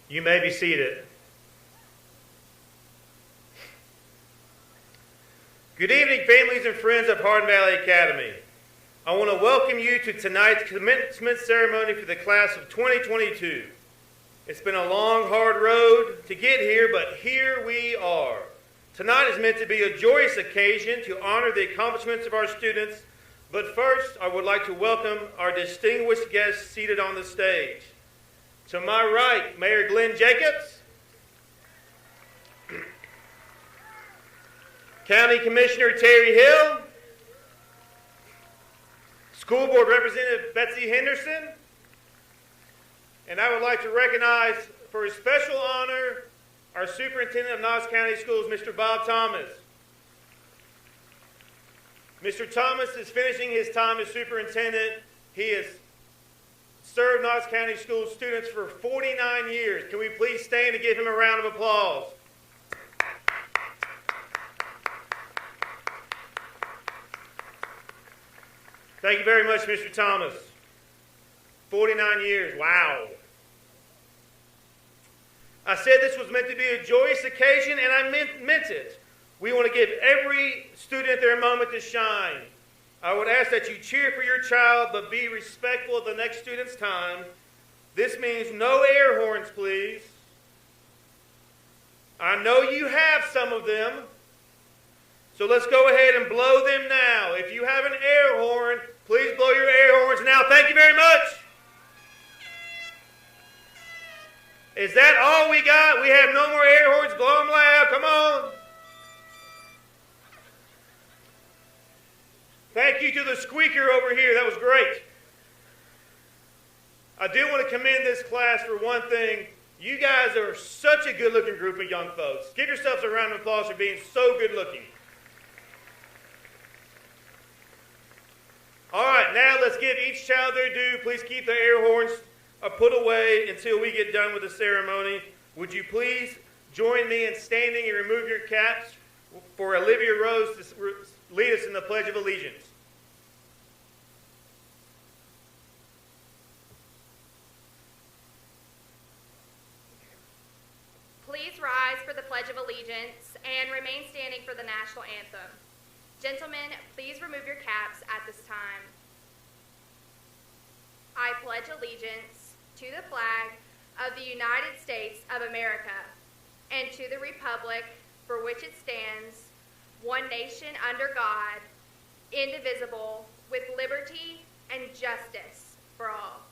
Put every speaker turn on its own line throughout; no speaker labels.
You may be seated. Good evening, families and friends of Hardin Valley Academy. I want to welcome you to tonight's commencement ceremony for the class of 2022. It's been a long, hard road to get here, but here we are. Tonight is meant to be a joyous occasion to honor the accomplishments of our students, but first I would like to welcome our distinguished guests seated on the stage. To my right, Mayor Glenn Jacobs, County Commissioner Terry Hill, School Board Representative Betsy Henderson, and I would like to recognize for a special honor our Superintendent of Knox County Schools, Mr. Bob Thomas. Mr. Thomas is finishing his time as superintendent. He has served Knox County School students for 49 years. Can we please stand and give him a round of applause? Thank you very much, Mr. Thomas. 49 years, wow. I said this was meant to be a joyous occasion, and I meant it. We want to give every student their moment to shine. I would ask that you cheer for your child, but be respectful of the next student's time. This means no air horns, please. I know you have some of them, so let's go ahead and blow them now. If you have an air horn, please blow your air horns now. Thank you very much. Is that all we got? We have no more air horns. Blow them loud. Come on. Thank you to the squeaker over here. That was great. I do want to commend this class for one thing. You guys are such a good-looking group of young folks. Give yourselves a round of applause for being so good-looking. All right, now let's give each child their due. Please keep the air horns put away until we get done with the ceremony. Would you please join me in standing and remove your caps for Olivia Rose to lead us in the Pledge of Allegiance.
Please rise for the Pledge of Allegiance and remain standing for the National Anthem. Gentlemen, please remove your caps at this time. I pledge allegiance to the flag of the United States of America and to the republic for which it stands, one nation under God, indivisible, with liberty and justice for all.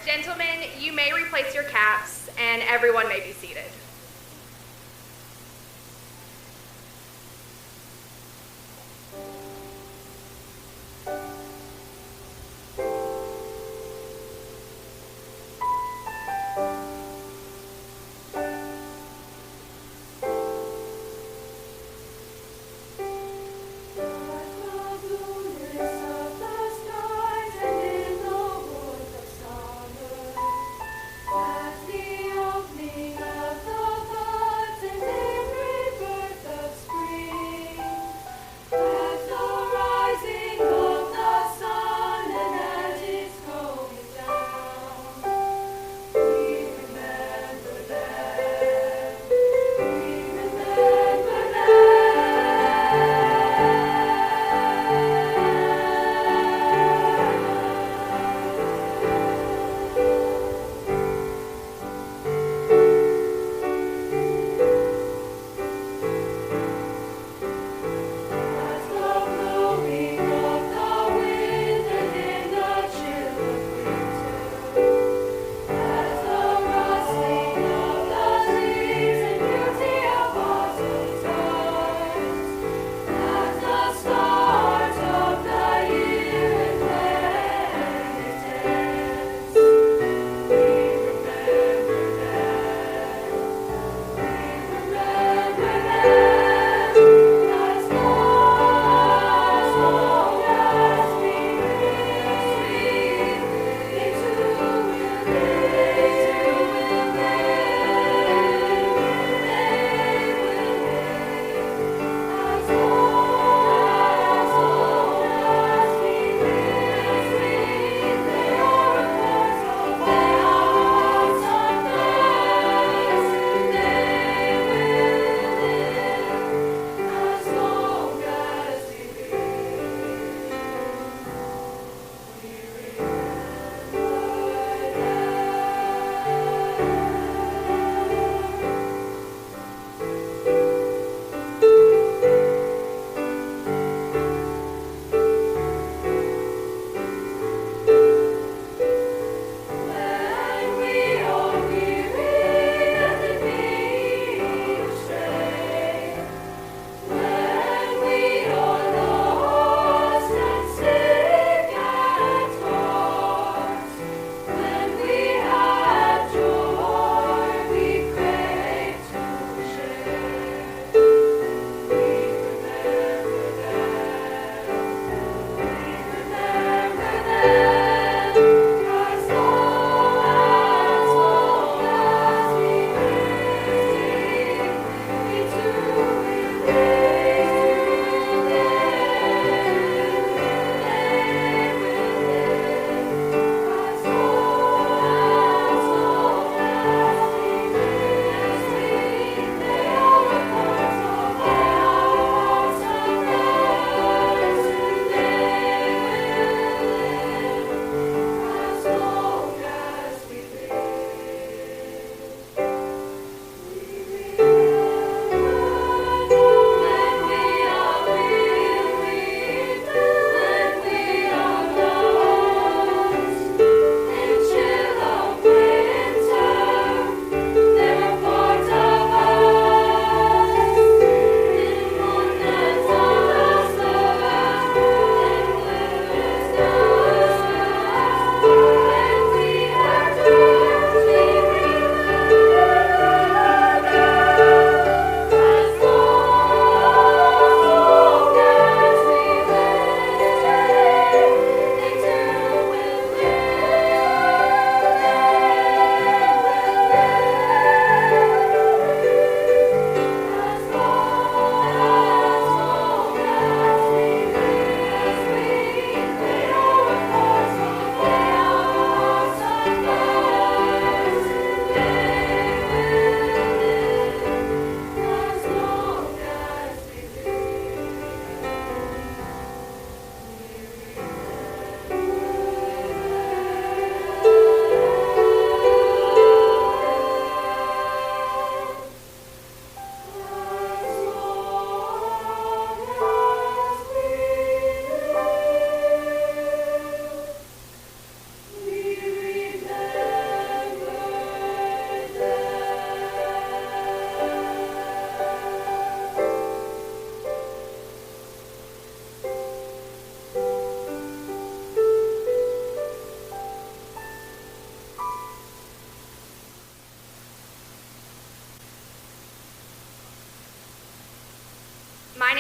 Gentlemen, you may replace your caps and everyone may be seated.
What the blueness of the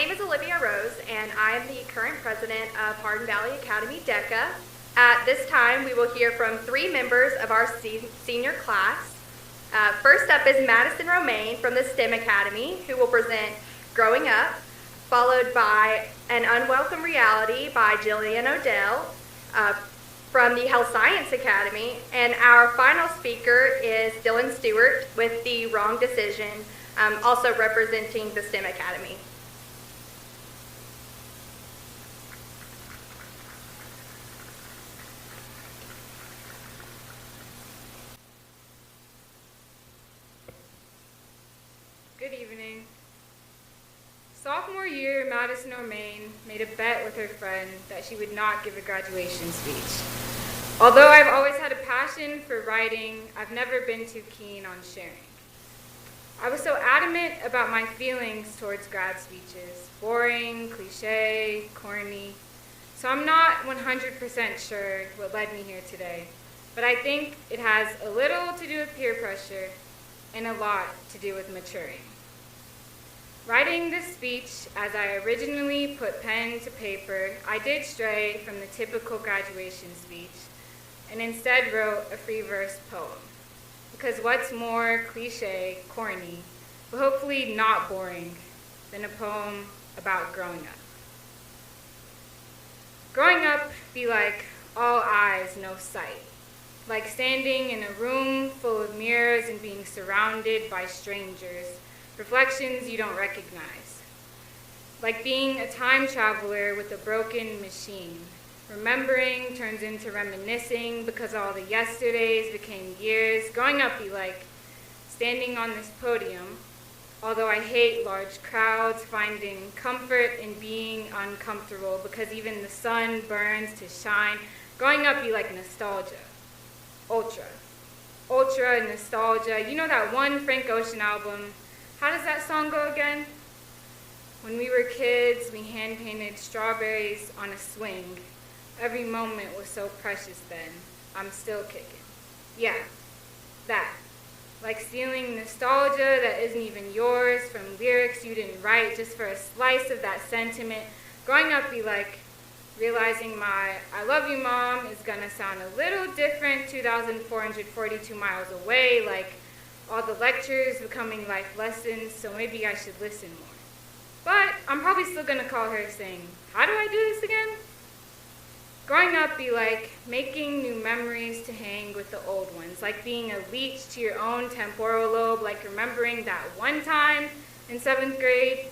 name is Olivia Rose, and I am the current president of Hardin Valley Academy DECA. At this time, we will hear from 3 members of our senior class. First up is Madison Romaine from the STEM Academy, who will present Growing Up, followed by An Unwelcome Reality by Jillian Odell from the Health Science Academy. And our final speaker is Dylan Stewart with The Wrong Decision, also representing the STEM Academy.
Good evening. Sophomore year, Madison Romaine made a bet with her friend that she would not give a graduation speech. Although I've always had a passion for writing, I've never been too keen on sharing. I was so adamant about my feelings towards grad speeches, boring, cliche, corny. So I'm not 100% sure what led me here today, but I think it has a little to do with peer pressure and a lot to do with maturing. Writing this speech, as I originally put pen to paper, I did stray from the typical graduation speech and instead wrote a free verse poem. Because what's more cliche, corny, but hopefully not boring than a poem about growing up? Growing up be like all eyes, no sight. Like standing in a room full of mirrors and being surrounded by strangers, reflections you don't recognize. Like being a time traveler with a broken machine. Remembering turns into reminiscing because all the yesterdays became years. Growing up be like standing on this podium, although I hate large crowds, finding comfort in being uncomfortable because even the sun burns to shine. Growing up be like nostalgia. Ultra nostalgia. You know that one Frank Ocean album? How does that song go again? When we were kids, we hand-painted strawberries on a swing. Every moment was so precious then. I'm still kicking. Yeah, that. Like stealing nostalgia that isn't even yours from lyrics you didn't write just for a slice of that sentiment. Growing up be like realizing my I love you, Mom is gonna sound a little different 2,442 miles away, like all the lectures becoming life lessons, so maybe I should listen more. But I'm probably still gonna call her saying, how do I do this again? Growing up be like making new memories to hang with the old ones, like being a leech to your own temporal lobe, like remembering that one time in 7th grade.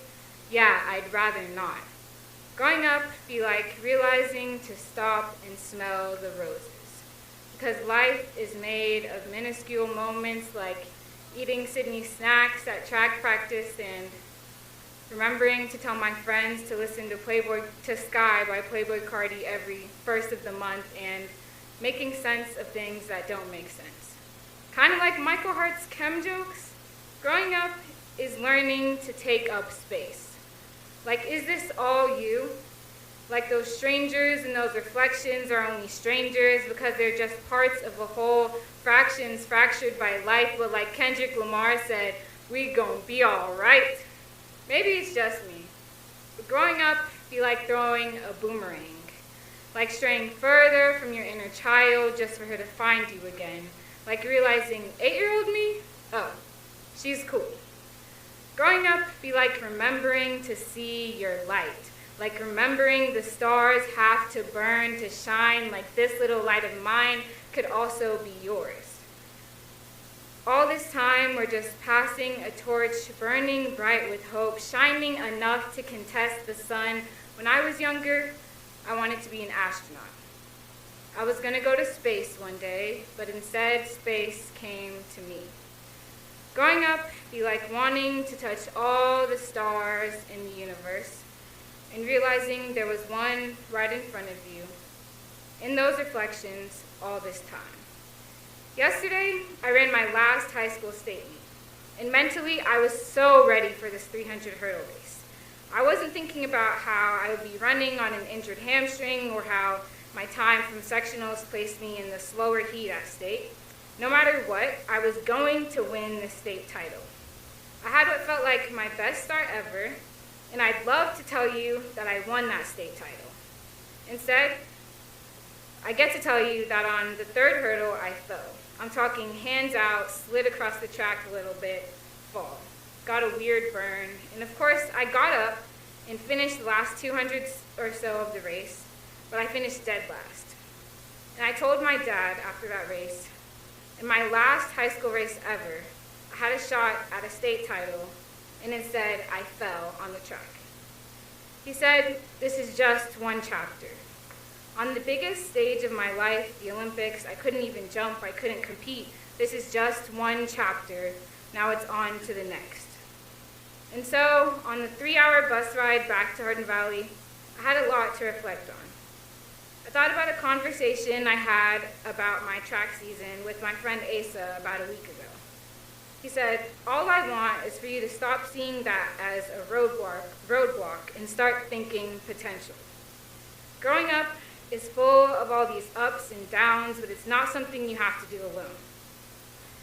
Yeah, I'd rather not. Growing up be like realizing to stop and smell the roses, because life is made of minuscule moments like eating Sydney snacks at track practice and remembering to tell my friends to listen to Sky by Playboy Cardi every first of the month and making sense of things that don't make sense. Kind of like Michael Hart's chem jokes. Growing up is learning to take up space. Like, is this all you? Like those strangers and those reflections are only strangers because they're just parts of a whole, fractions fractured by life, but like Kendrick Lamar said, we gon' be all right. Maybe it's just me, but growing up be like throwing a boomerang, like straying further from your inner child just for her to find you again, like realizing 8-year-old me, oh, she's cool. Growing up be like remembering to see your light, like remembering the stars have to burn to shine, like this little light of mine could also be yours. All this time, we're just passing a torch, burning bright with hope, shining enough to contest the sun. When I was younger, I wanted to be an astronaut. I was going to go to space one day, but instead, space came to me. Growing up be like wanting to touch all the stars in the universe and realizing there was one right in front of you. In those reflections, all this time. Yesterday, I ran my last high school state meet, and mentally, I was so ready for this 300 hurdle race. I wasn't thinking about how I would be running on an injured hamstring or how my time from sectionals placed me in the slower heat at state. No matter what, I was going to win the state title. I had what felt like my best start ever, and I'd love to tell you that I won that state title. Instead, I get to tell you that on the third hurdle, I fell. I'm talking hands out, slid across the track a little bit, fall. Got a weird burn, and of course, I got up and finished the last 200 or so of the race, but I finished dead last. And I told my dad after that race, in my last high school race ever, I had a shot at a state title, and instead I fell on the track. He said, "This is just one chapter. On the biggest stage of my life, the Olympics, I couldn't even jump, I couldn't compete. This is just one chapter. Now it's on to the next." And so, on the 3-hour bus ride back to Hardin Valley, I had a lot to reflect on. I thought about a conversation I had about my track season with my friend Asa about a week ago. He said, "All I want is for you to stop seeing that as a roadblock and start thinking potential. Growing up is full of all these ups and downs, but it's not something you have to do alone.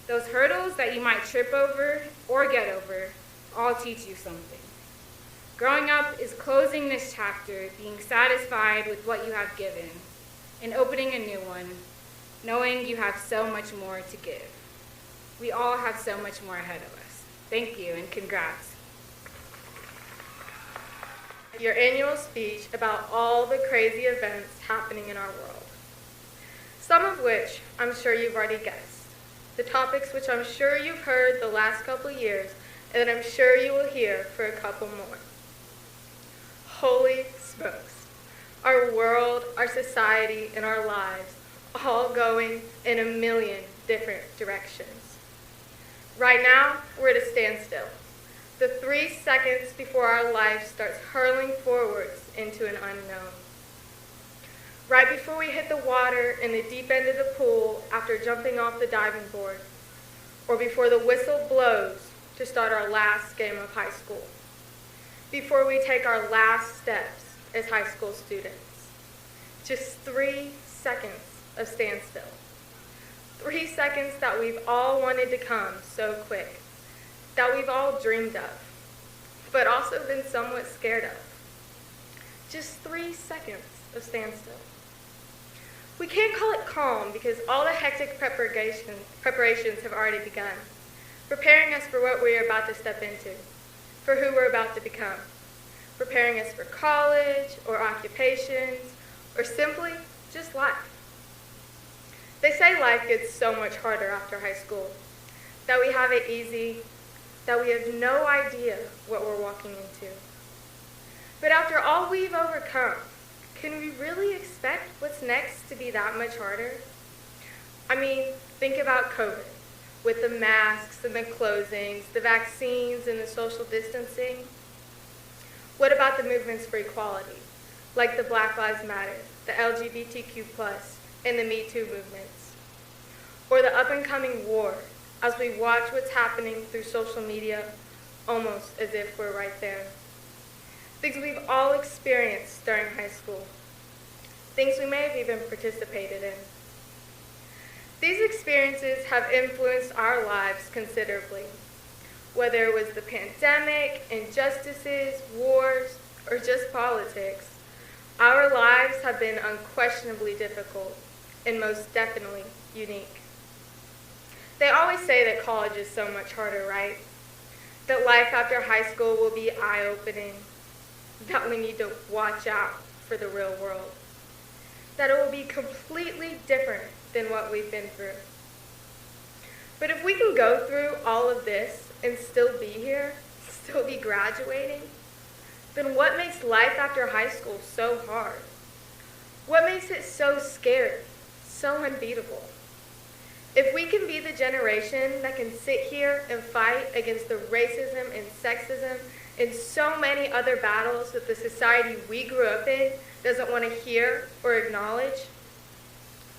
Those hurdles that you might trip over or get over all teach you something. Growing up is closing this chapter, being satisfied with what you have given, and opening a new one, knowing you have so much more to give. We all have so much more ahead of us. Thank you, and congrats."
Your annual speech about all the crazy events happening in our world. Some of which I'm sure you've already guessed. The topics which I'm sure you've heard the last couple years, and that I'm sure you will hear for a couple more. Holy smokes. Our world, our society, and our lives all going in a million different directions. Right now, we're at a standstill. The 3 seconds before our life starts hurling forwards into an unknown. Right before we hit the water in the deep end of the pool after jumping off the diving board, or before the whistle blows to start our last game of high school. Before we take our last steps as high school students. Just 3 seconds of standstill. 3 seconds that we've all wanted to come so quick, that we've all dreamed of, but also been somewhat scared of. Just 3 seconds of standstill. We can't call it calm because all the hectic preparations have already begun, preparing us for what we are about to step into, for who we're about to become, preparing us for college or occupations, or simply just life. They say life gets so much harder after high school, that we have it easy, that we have no idea what we're walking into. But after all we've overcome, can we really expect what's next to be that much harder? I mean, think about COVID, with the masks and the closings, the vaccines and the social distancing. What about the movements for equality, like the Black Lives Matter, the LGBTQ+, and the Me Too movements? Or the up-and-coming war, as we watch what's happening through social media, almost as if we're right there. Things we've all experienced during high school. Things we may have even participated in. These experiences have influenced our lives considerably. Whether it was the pandemic, injustices, wars, or just politics, our lives have been unquestionably difficult and most definitely unique. They always say that college is so much harder, right? That life after high school will be eye-opening, that we need to watch out for the real world, that it will be completely different than what we've been through. But if we can go through all of this and still be here, still be graduating, then what makes life after high school so hard? What makes it so scary, so unbeatable? If we can be the generation that can sit here and fight against the racism and sexism and so many other battles that the society we grew up in doesn't want to hear or acknowledge,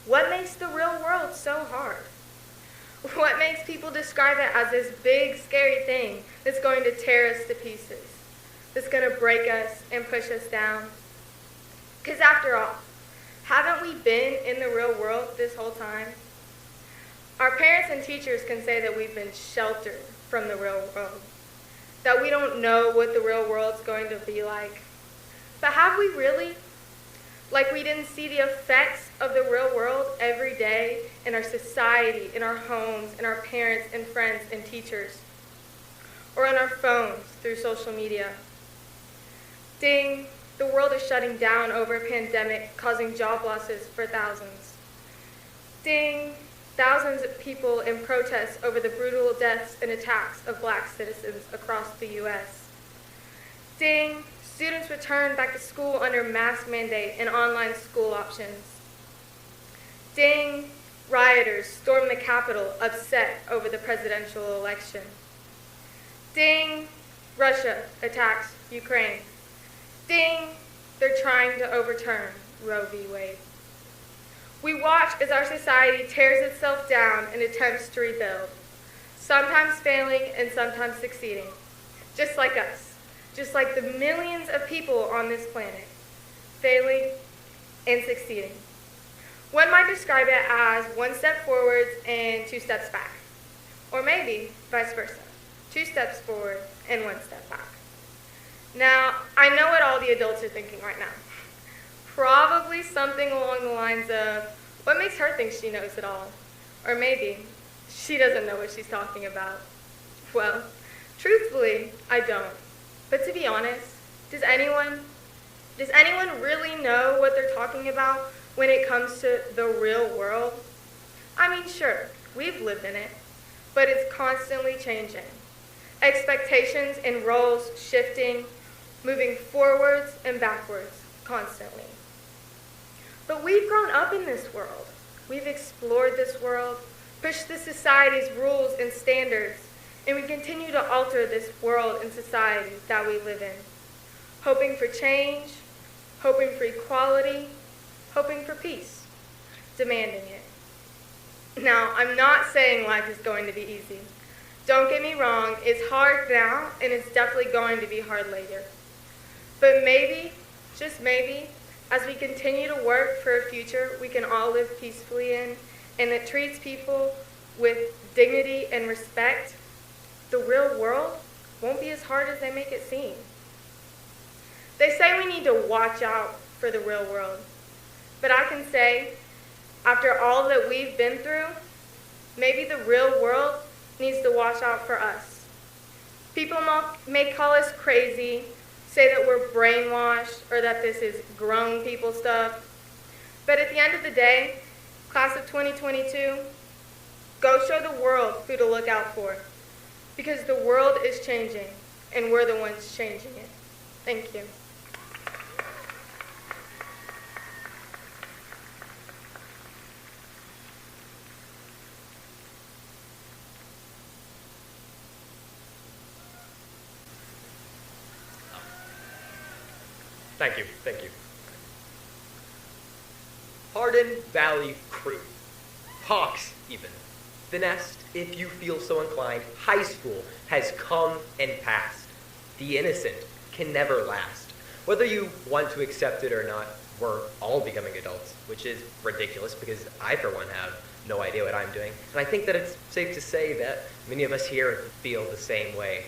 what makes the real world so hard? What makes people describe it as this big, scary thing that's going to tear us to pieces, that's going to break us and push us down? Because after all, haven't we been in the real world this whole time? Our parents and teachers can say that we've been sheltered from the real world, that we don't know what the real world's going to be like. But have we really? Like we didn't see the effects of the real world every day in our society, in our homes, in our parents and friends and teachers, or on our phones through social media. Ding, the world is shutting down over a pandemic, causing job losses for thousands. Ding, thousands of people in protests over the brutal deaths and attacks of Black citizens across the U.S. Ding, students return back to school under mask mandate and online school options. Ding, rioters storm the Capitol upset over the presidential election. Ding, Russia attacks Ukraine. Ding, they're trying to overturn Roe v. Wade. We watch as our society tears itself down and attempts to rebuild, sometimes failing and sometimes succeeding, just like us, just like the millions of people on this planet, failing and succeeding. One might describe it as 1 step forwards and 2 steps back, or maybe vice versa, 2 steps forward and 1 step back. Now, I know what all the adults are thinking right now. Probably something along the lines of, what makes her think she knows it all? Or maybe, she doesn't know what she's talking about. Well, truthfully, I don't. But to be honest, does anyone really know what they're talking about when it comes to the real world? I mean, sure, we've lived in it, but it's constantly changing. Expectations and roles shifting, moving forwards and backwards constantly. But we've grown up in this world. We've explored this world, pushed the society's rules and standards, and we continue to alter this world and society that we live in, hoping for change, hoping for equality, hoping for peace, demanding it. Now, I'm not saying life is going to be easy. Don't get me wrong, it's hard now, and it's definitely going to be hard later. But maybe, just maybe, as we continue to work for a future we can all live peacefully in, and that treats people with dignity and respect, the real world won't be as hard as they make it seem. They say we need to watch out for the real world. But I can say, after all that we've been through, maybe the real world needs to watch out for us. People may call us crazy, say that we're brainwashed, or that this is grown people stuff. But at the end of the day, class of 2022, go show the world who to look out for. Because the world is changing, and we're the ones changing it. Thank you.
Thank you. Hardin Valley Crew. Hawks, even. The Nest, if you feel so inclined, high school has come and passed. The innocent can never last. Whether you want to accept it or not, we're all becoming adults, which is ridiculous because I, for one, have no idea what I'm doing. And I think that it's safe to say that many of us here feel the same way.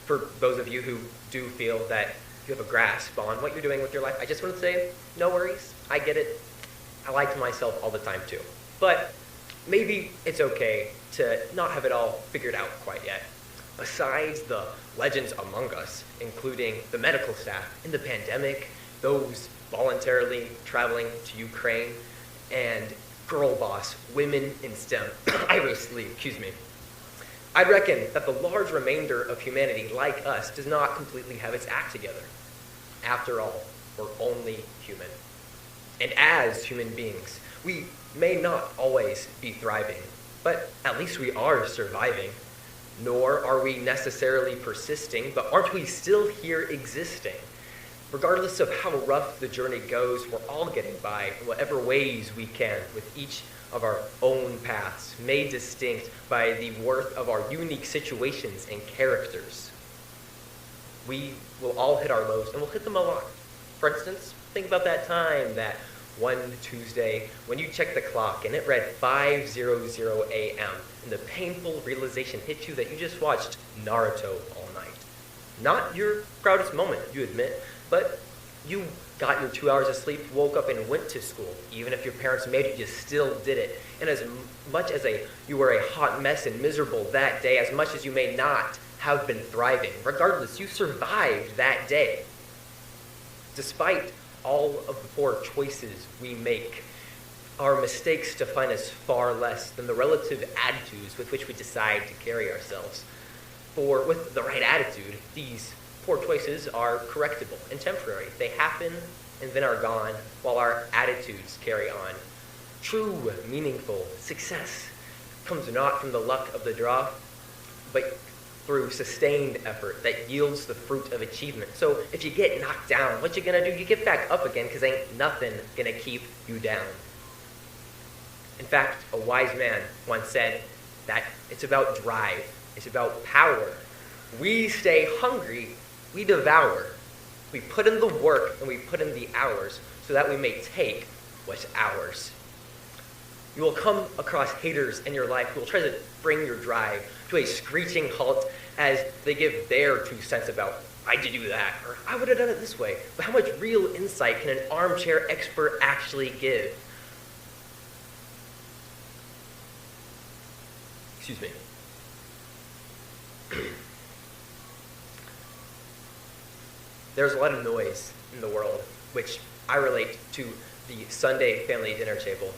For those of you who do feel that you have a grasp on what you're doing with your life, I just want to say, no worries. I get it. I lie to myself all the time, too. But maybe it's okay to not have it all figured out quite yet. Besides the legends among us, including the medical staff in the pandemic, those voluntarily traveling to Ukraine, and girl boss women in STEM, I'd reckon that the large remainder of humanity, like us, does not completely have its act together. After all, we're only human. And as human beings, we may not always be thriving, but at least we are surviving. Nor are we necessarily persisting, but aren't we still here existing? Regardless of how rough the journey goes, we're all getting by in whatever ways we can, with each of our own paths, made distinct by the worth of our unique situations and characters. We will all hit our lows, and we'll hit them a lot. For instance, think about that time, that one Tuesday, when you checked the clock and it read 5:00 a.m., and the painful realization hit you that you just watched Naruto all night. Not your proudest moment, you admit, but you got your 2 hours of sleep, woke up and went to school. Even if your parents made you, you still did it. And as much as you were a hot mess and miserable that day, as much as you may not have been thriving, regardless, you survived that day. Despite all of the poor choices we make, our mistakes define us far less than the relative attitudes with which we decide to carry ourselves. For with the right attitude, these poor choices are correctable and temporary. They happen and then are gone, while our attitudes carry on. True, meaningful success comes not from the luck of the draw, but through sustained effort that yields the fruit of achievement. So if you get knocked down, what you gonna do? You get back up again, because ain't nothing gonna keep you down. In fact, a wise man once said that it's about drive. It's about power. We stay hungry, we devour. We put in the work and we put in the hours so that we may take what's ours. You will come across haters in your life who will try to bring your drive to a screeching halt as they give their 2 cents about, why'd you do that? Or I would have done it this way. But how much real insight can an armchair expert actually give? Excuse me. There's a lot of noise in the world, which I relate to the Sunday family dinner table,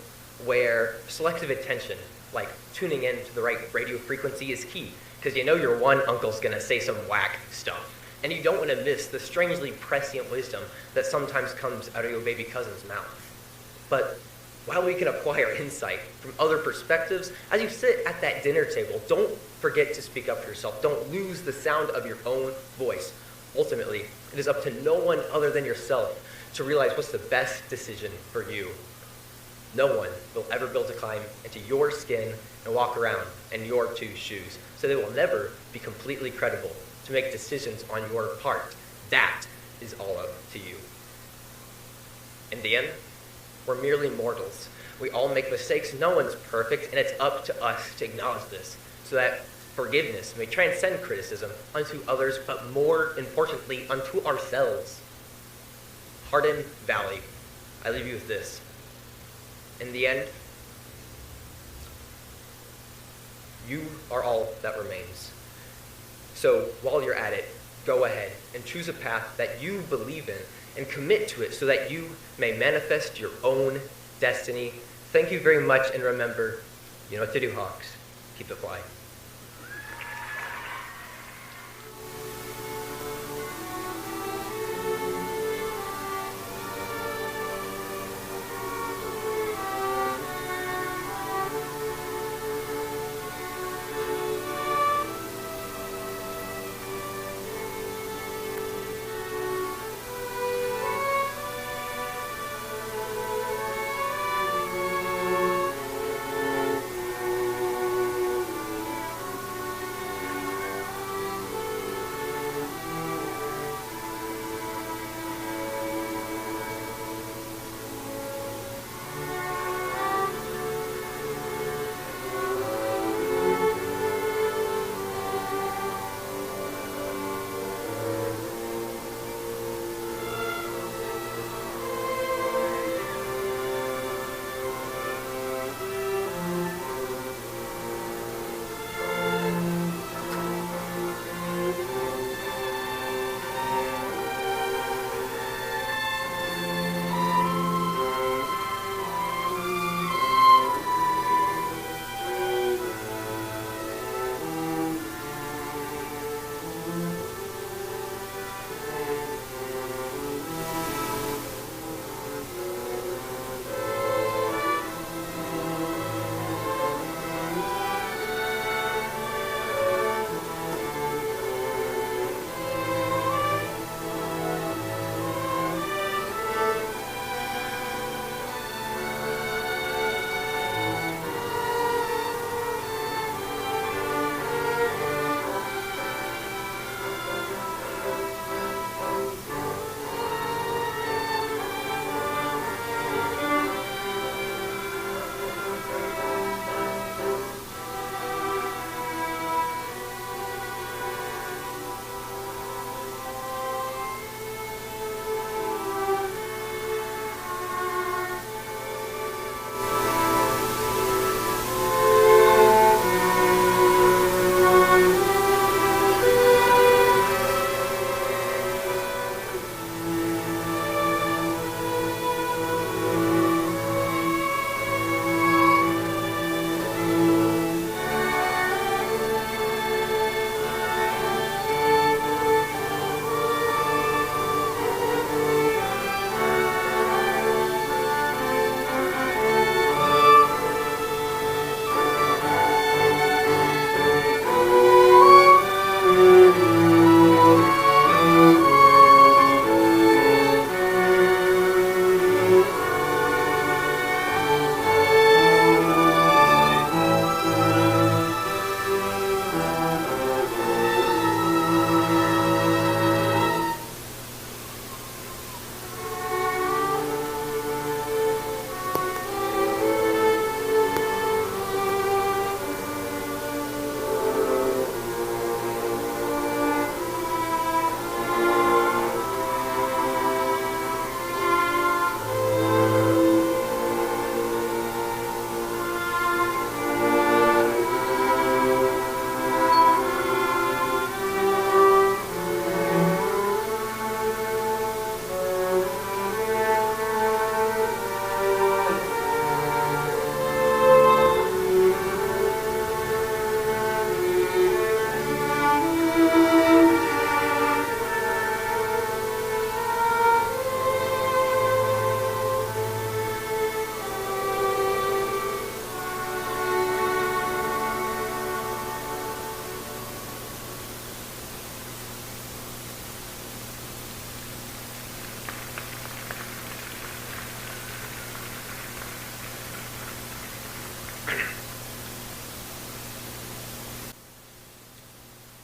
where selective attention, like tuning in to the right radio frequency, is key, because you know your one uncle's going to say some whack stuff, and you don't want to miss the strangely prescient wisdom that sometimes comes out of your baby cousin's mouth. But while we can acquire insight from other perspectives, as you sit at that dinner table, don't forget to speak up for yourself. Don't lose the sound of your own voice. Ultimately, it is up to no one other than yourself to realize what's the best decision for you. No one will ever be able to climb into your skin and walk around in your 2 shoes, so they will never be completely credible to make decisions on your part. That is all up to you. In the end, we're merely mortals. We all make mistakes. No one's perfect, and it's up to us to acknowledge this so that forgiveness may transcend criticism unto others, but more importantly, unto ourselves. Hardin Valley, I leave you with this. In the end, you are all that remains. So while you're at it, go ahead and choose a path that you believe in and commit to it so that you may manifest your own destiny. Thank you very much, and remember, you know what to do, Hawks. Keep it flying.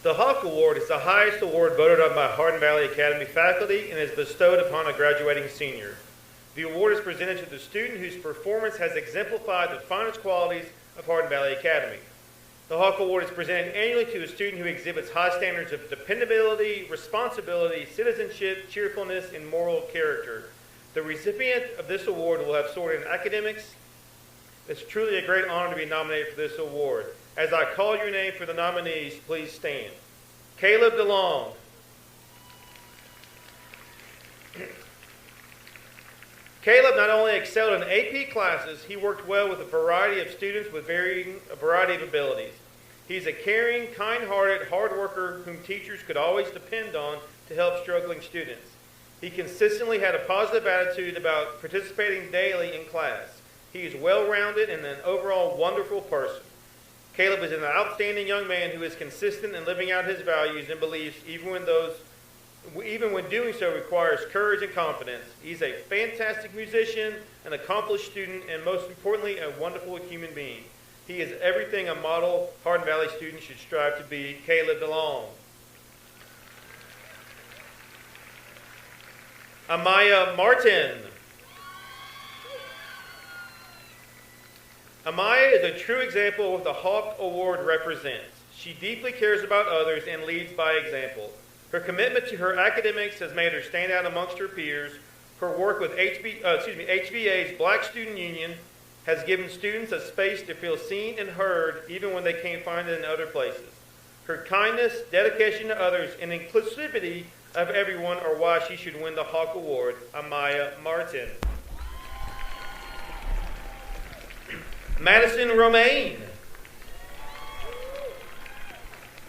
The Hawk Award is the highest award voted on by Hardin Valley Academy faculty and is bestowed upon a graduating senior. The award is presented to the student whose performance has exemplified the finest qualities of Hardin Valley Academy. The Hawk Award is presented annually to a student who exhibits high standards of dependability, responsibility, citizenship, cheerfulness, and moral character. The recipient of this award will have soared in academics. It's truly a great honor to be nominated for this award. As I call your name for the nominees, please stand. Caleb Delonge. Caleb not only excelled in AP classes, he worked well with a variety of students with a variety of abilities. He's a caring, kind-hearted, hard worker whom teachers could always depend on to help struggling students. He consistently had a positive attitude about participating daily in class. He is well-rounded and an overall wonderful person. Caleb is an outstanding young man who is consistent in living out his values and beliefs even when doing so requires courage and confidence. He's a fantastic musician, an accomplished student, and most importantly, a wonderful human being. He is everything a model Hardin Valley student should strive to be. Caleb Delonge. Amaya Martin. Amaya is a true example of what the Hawk Award represents. She deeply cares about others and leads by example. Her commitment to her academics has made her stand out amongst her peers. Her work with HVA's Black Student Union has given students a space to feel seen and heard even when they can't find it in other places. Her kindness, dedication to others, and inclusivity of everyone are why she should win the Hawk Award. Amaya Martin. Madison Romaine.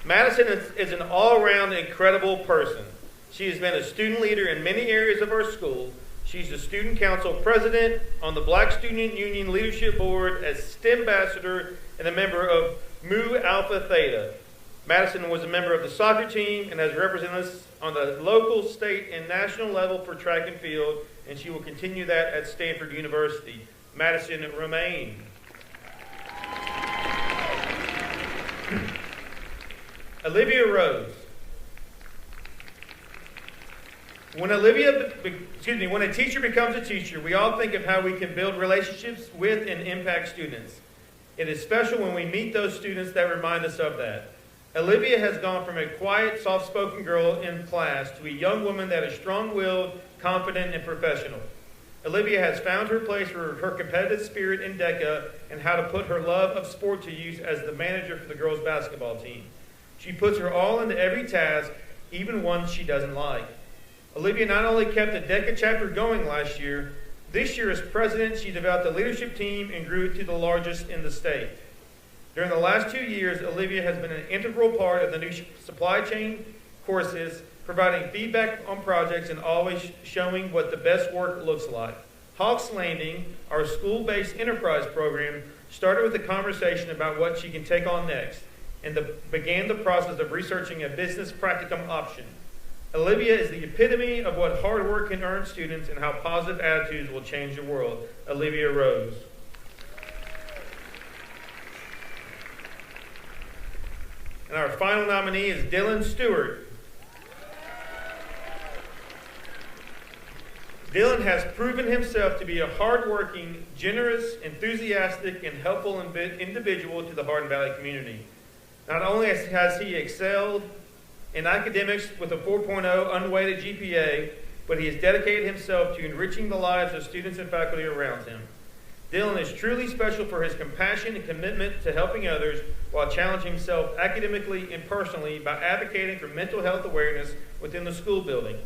Madison is an all-around incredible person. She has been a student leader in many areas of our school. She's the student council president on the Black Student Union Leadership Board, as STEM ambassador, and a member of Mu Alpha Theta. Madison was a member of the soccer team and has represented us on the local, state, and national level for track and field, and she will continue that at Stanford University. Madison Romaine. Olivia Rose. When a teacher becomes a teacher, we all think of how we can build relationships with and impact students. It is special when we meet those students that remind us of that. Olivia has gone from a quiet, soft-spoken girl in class to a young woman that is strong-willed, confident, and professional. Olivia has found her place for her competitive spirit in DECA and how to put her love of sport to use as the manager for the girls' basketball team. She puts her all into every task, even ones she doesn't like. Olivia not only kept the DECA chapter going last year, this year as president, she developed a leadership team and grew it to the largest in the state. During the last 2 years, Olivia has been an integral part of the new supply chain courses, providing feedback on projects and always showing what the best work looks like. Hawks Landing, our school-based enterprise program, started with a conversation about what she can take on next, and began the process of researching a business practicum option. Olivia is the epitome of what hard work can earn students and how positive attitudes will change the world. Olivia Rose. And our final nominee is Dylan Stewart. Dylan has proven himself to be a hardworking, generous, enthusiastic, and helpful individual to the Hardin Valley community. Not only has he excelled in academics with a 4.0 unweighted GPA, but he has dedicated himself to enriching the lives of students and faculty around him. Dylan is truly special for his compassion and commitment to helping others while challenging himself academically and personally by advocating for mental health awareness within the school building.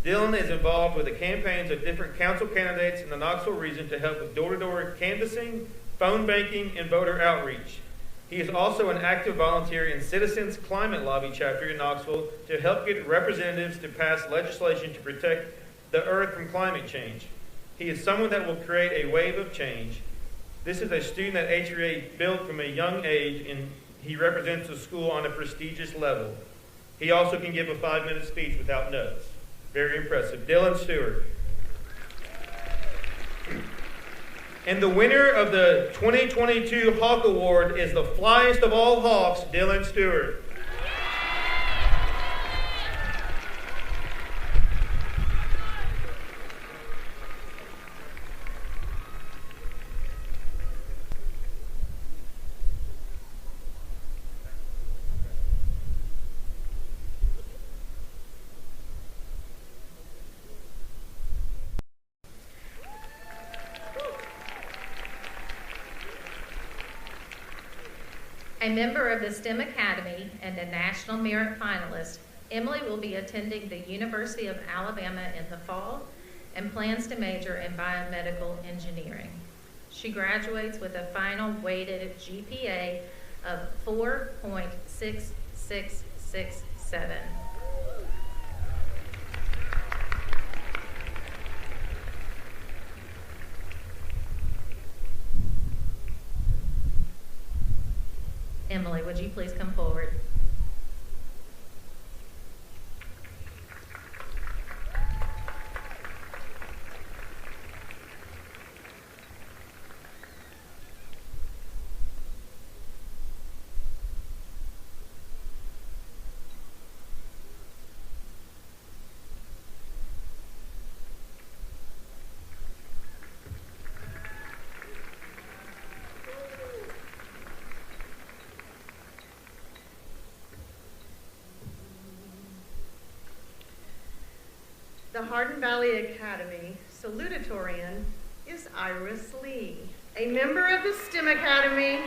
Dylan is involved with the campaigns of different council candidates in the Knoxville region to help with door-to-door canvassing, phone banking, and voter outreach. He is also an active volunteer in Citizens Climate Lobby chapter in Knoxville to help get representatives to pass legislation to protect the earth from climate change. He is someone that will create a wave of change. This is a student that HVA built from a young age, and he represents the school on a prestigious level. He also can give a 5-minute speech without notes. Very impressive. Dylan Stewart. And the winner of the 2022 Hawk Award is the flyest of all Hawks, Dylan Stewart.
A member of the STEM Academy and a National Merit finalist, Emily will be attending the University of Alabama in the fall and plans to major in biomedical engineering. She graduates with a final weighted GPA of 4.6667. Emily, would you please come forward?
The Hardin Valley Academy salutatorian is Iris Lee. A member of the STEM Academy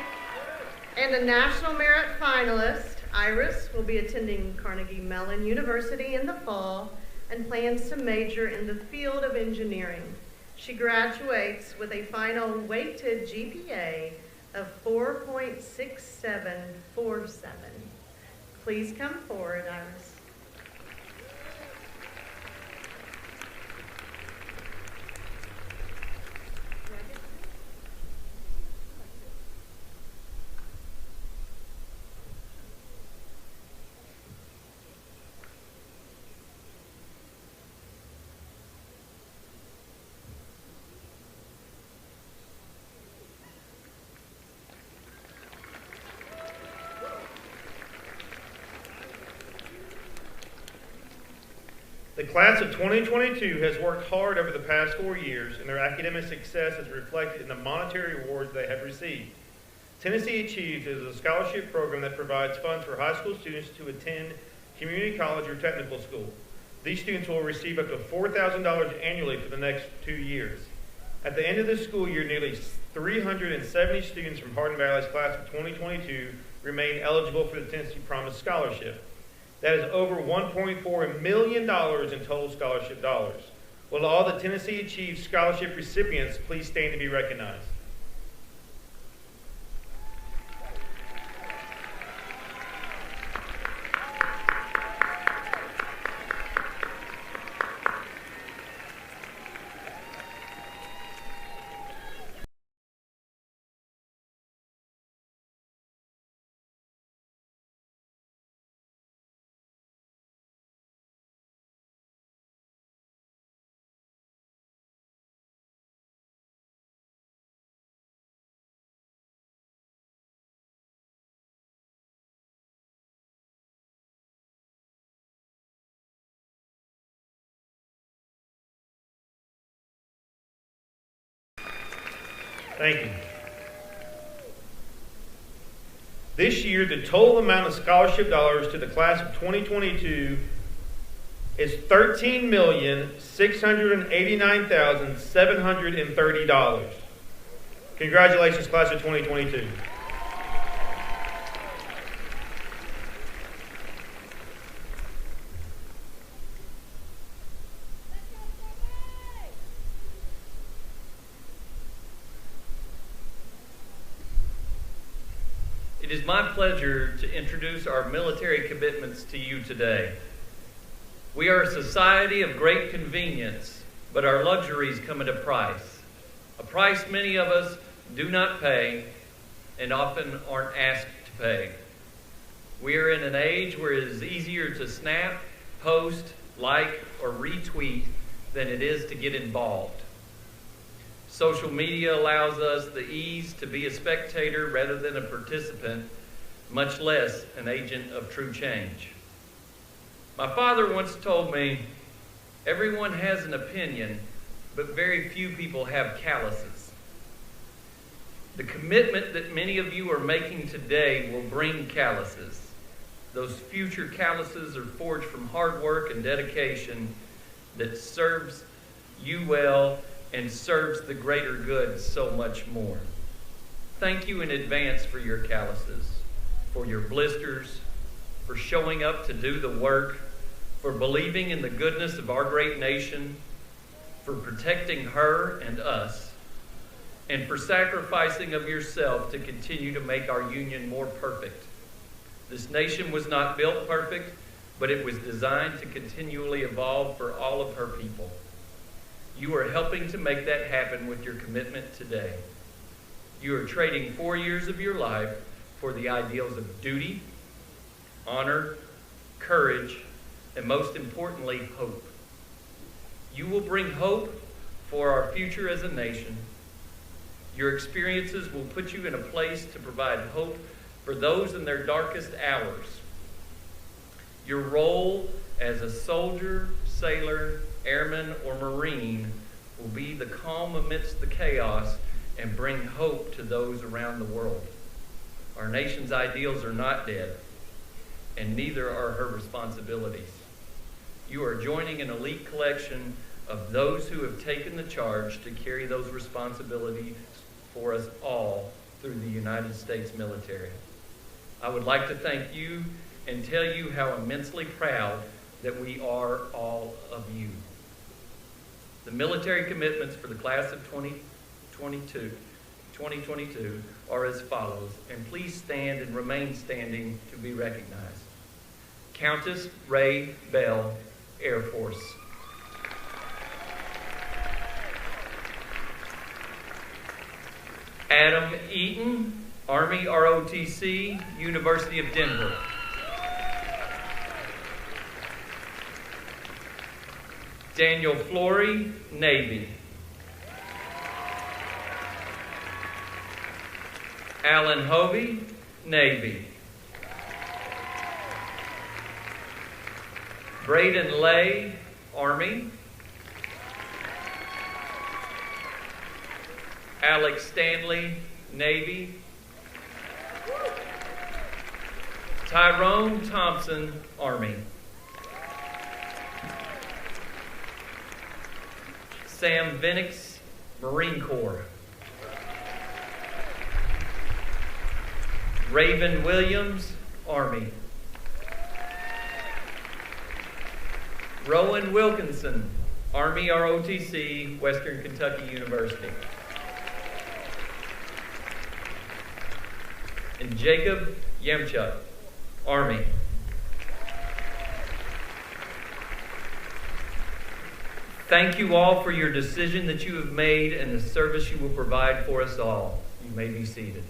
and a National Merit finalist, Iris will be attending Carnegie Mellon University in the fall and plans to major in the field of engineering. She graduates with a final weighted GPA of 4.6747. Please come forward, Iris.
The class of 2022 has worked hard over the past 4 years, and their academic success is reflected in the monetary awards they have received. Tennessee Achieves is a scholarship program that provides funds for high school students to attend community college or technical school. These students will receive up to $4,000 annually for the next 2 years. At the end of the school year, nearly 370 students from Hardin Valley's class of 2022 remain eligible for the Tennessee Promise Scholarship. That is over $1.4 million in total scholarship dollars. Will all the Tennessee Achieves scholarship recipients please stand to be recognized? Thank you. This year, the total amount of scholarship dollars to the class of 2022 is $13,689,730. Congratulations, class of 2022.
It is my pleasure to introduce our military commitments to you today. We are a society of great convenience, but our luxuries come at a price many of us do not pay and often aren't asked to pay. We are in an age where it is easier to snap, post, like, or retweet than it is to get involved. Social media allows us the ease to be a spectator rather than a participant, much less an agent of true change. My father once told me, everyone has an opinion, but very few people have calluses. The commitment that many of you are making today will bring calluses. Those future calluses are forged from hard work and dedication that serves you well and serves the greater good so much more. Thank you in advance for your calluses, for your blisters, for showing up to do the work, for believing in the goodness of our great nation, for protecting her and us, and for sacrificing of yourself to continue to make our union more perfect. This nation was not built perfect, but it was designed to continually evolve for all of her people. You are helping to make that happen with your commitment today. You are trading 4 years of your life for the ideals of duty, honor, courage, and most importantly, hope. You will bring hope for our future as a nation. Your experiences will put you in a place to provide hope for those in their darkest hours. Your role as a soldier, sailor, airman, or Marine will be the calm amidst the chaos and bring hope to those around the world. Our nation's ideals are not dead, and neither are her responsibilities. You are joining an elite collection of those who have taken the charge to carry those responsibilities for us all through the United States military. I would like to thank you and tell you how immensely proud that we are all of you. The military commitments for the class of 2022 are as follows, and please stand and remain standing to be recognized. Countess Ray Bell, Air Force. Adam Eaton, Army ROTC, University of Denver. Daniel Flory, Navy. Alan Hovey, Navy. Braden Lay, Army. Alex Stanley, Navy. Tyrone Thompson, Army. Sam Venix, Marine Corps. Raven Williams, Army. Rowan Wilkinson, Army ROTC, Western Kentucky University. And Jacob Yemchuk, Army. Thank you all for your decision that you have made and the service you will provide for us all. You may be seated.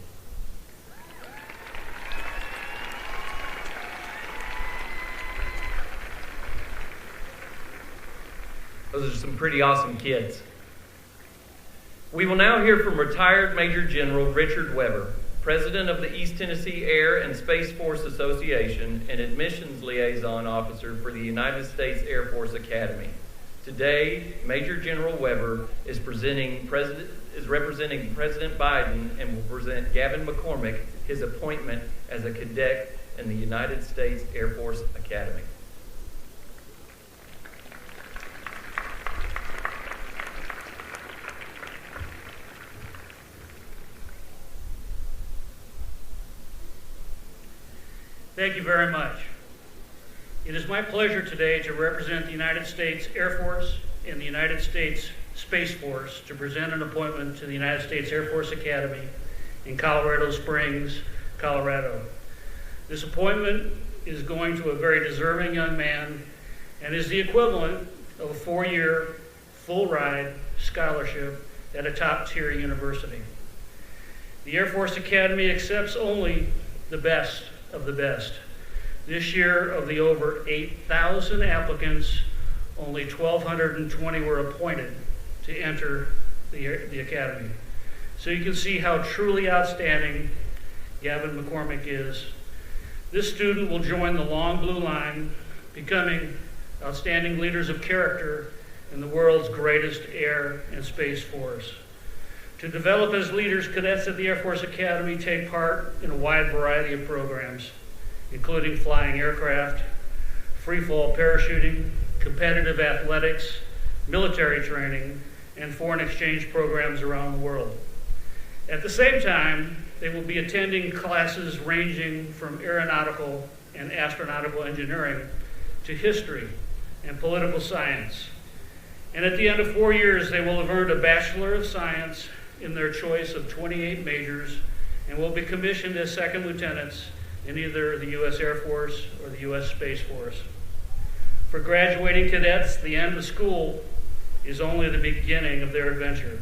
Those are some pretty awesome kids. We will now hear from retired Major General Richard Weber, President of the East Tennessee Air and Space Force Association and Admissions Liaison Officer for the United States Air Force Academy. Today, Major General Weber is representing President Biden and will present Gavin McCormick his appointment as a cadet in the United States Air Force Academy.
Thank you very much. It is my pleasure today to represent the United States Air Force and the United States Space Force to present an appointment to the United States Air Force Academy in Colorado Springs, Colorado. This appointment is going to a very deserving young man and is the equivalent of a 4-year, full-ride scholarship at a top-tier university. The Air Force Academy accepts only the best of the best. This year, of the over 8,000 applicants, only 1,220 were appointed to enter the academy. So you can see how truly outstanding Gavin McCormick is. This student will join the long blue line, becoming outstanding leaders of character in the world's greatest air and space force. To develop as leaders, cadets at the Air Force Academy take part in a wide variety of programs, including flying aircraft, free-fall parachuting, competitive athletics, military training, and foreign exchange programs around the world. At the same time, they will be attending classes ranging from aeronautical and astronautical engineering to history and political science. And at the end of 4 years, they will have earned a Bachelor of Science in their choice of 28 majors and will be commissioned as second lieutenants in either the U.S. Air Force or the U.S. Space Force. For graduating cadets, the end of school is only the beginning of their adventure.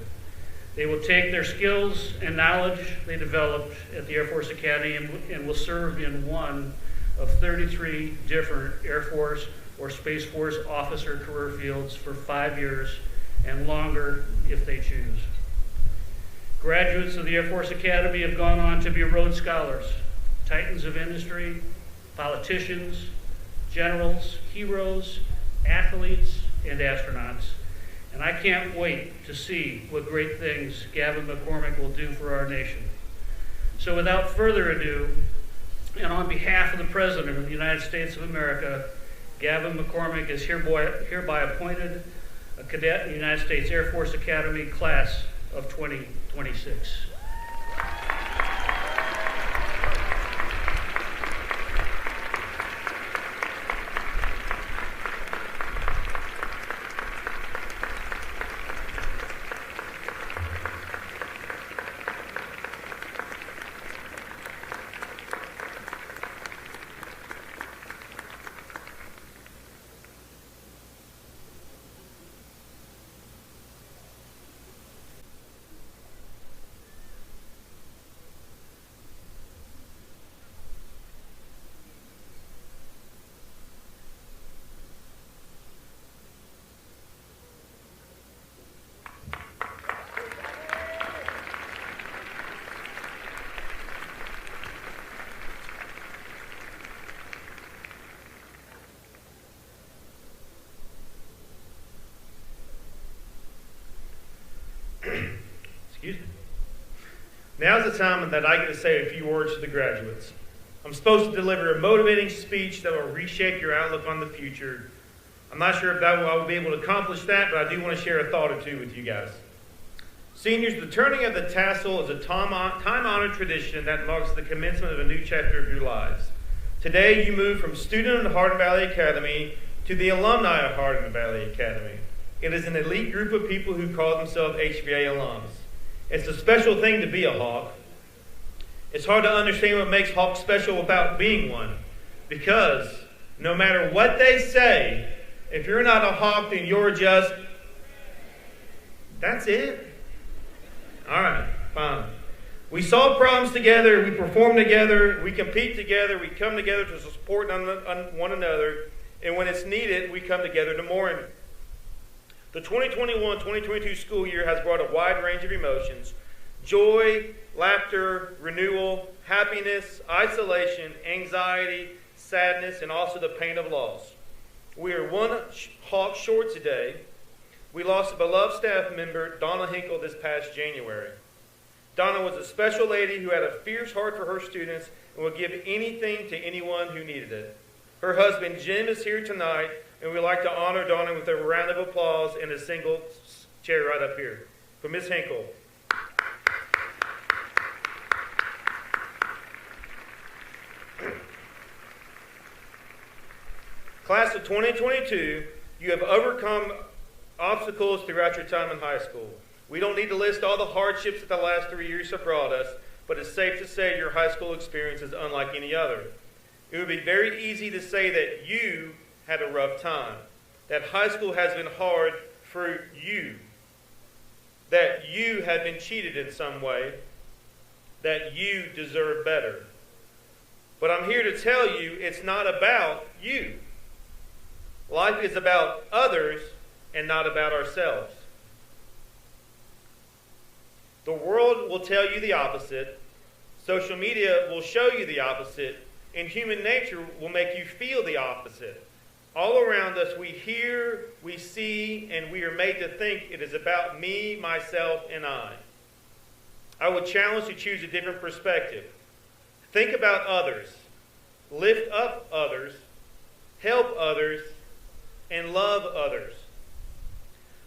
They will take their skills and knowledge they developed at the Air Force Academy and will serve in one of 33 different Air Force or Space Force officer career fields for 5 years and longer if they choose. Graduates of the Air Force Academy have gone on to be Rhodes Scholars, titans of industry, politicians, generals, heroes, athletes, and astronauts. And I can't wait to see what great things Gavin McCormick will do for our nation. So without further ado, and on behalf of the President of the United States of America, Gavin McCormick is hereby appointed a cadet in the United States Air Force Academy class of 2026.
Excuse me. Now's the time that I get to say a few words to the graduates. I'm supposed to deliver a motivating speech that will reshape your outlook on the future. I'm not sure if I will be able to accomplish that, but I do want to share a thought or two with you guys. Seniors, the turning of the tassel is a time-honored tradition that marks the commencement of a new chapter of your lives. Today, you move from student of Hardin Valley Academy to the alumni of Hardin Valley Academy. It is an elite group of people who call themselves HVA alums. It's a special thing to be a Hawk. It's hard to understand what makes Hawk special about being one, because no matter what they say, if you're not a Hawk, then you're just... That's it. All right, fine. We solve problems together, we perform together, we compete together, we come together to support one another, and when it's needed, we come together to mourn. The 2021-2022 school year has brought a wide range of emotions: joy, laughter, renewal, happiness, isolation, anxiety, sadness, and also the pain of loss. We are one Hawk short today. We lost a beloved staff member, Donna Hinkle, this past January. Donna was a special lady who had a fierce heart for her students and would give anything to anyone who needed it. Her husband, Jim, is here tonight, and we'd like to honor Donna with a round of applause and a single chair right up here. For Ms. Hinkle. Class of 2022, you have overcome obstacles throughout your time in high school. We don't need to list all the hardships that the last 3 years have brought us, but it's safe to say your high school experience is unlike any other. It would be very easy to say that you had a rough time, that high school has been hard for you, that you have been cheated in some way, that you deserve better. But I'm here to tell you it's not about you. Life is about others and not about ourselves. The world will tell you the opposite. Social media will show you the opposite. And human nature will make you feel the opposite. All around us, we hear, we see, and we are made to think it is about me, myself, and I. I would challenge to choose a different perspective. Think about others. Lift up others. Help others. And love others.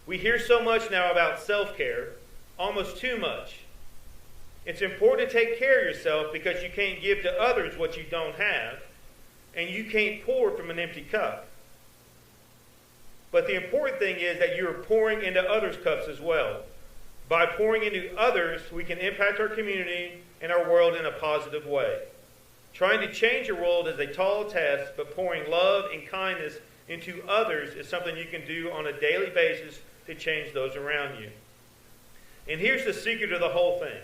We hear so much now about self-care, almost too much. It's important to take care of yourself because you can't give to others what you don't have, and you can't pour from an empty cup. But the important thing is that you are pouring into others' cups as well. By pouring into others, we can impact our community and our world in a positive way. Trying to change your world is a tall task, but pouring love and kindness into others is something you can do on a daily basis to change those around you. And here's the secret of the whole thing.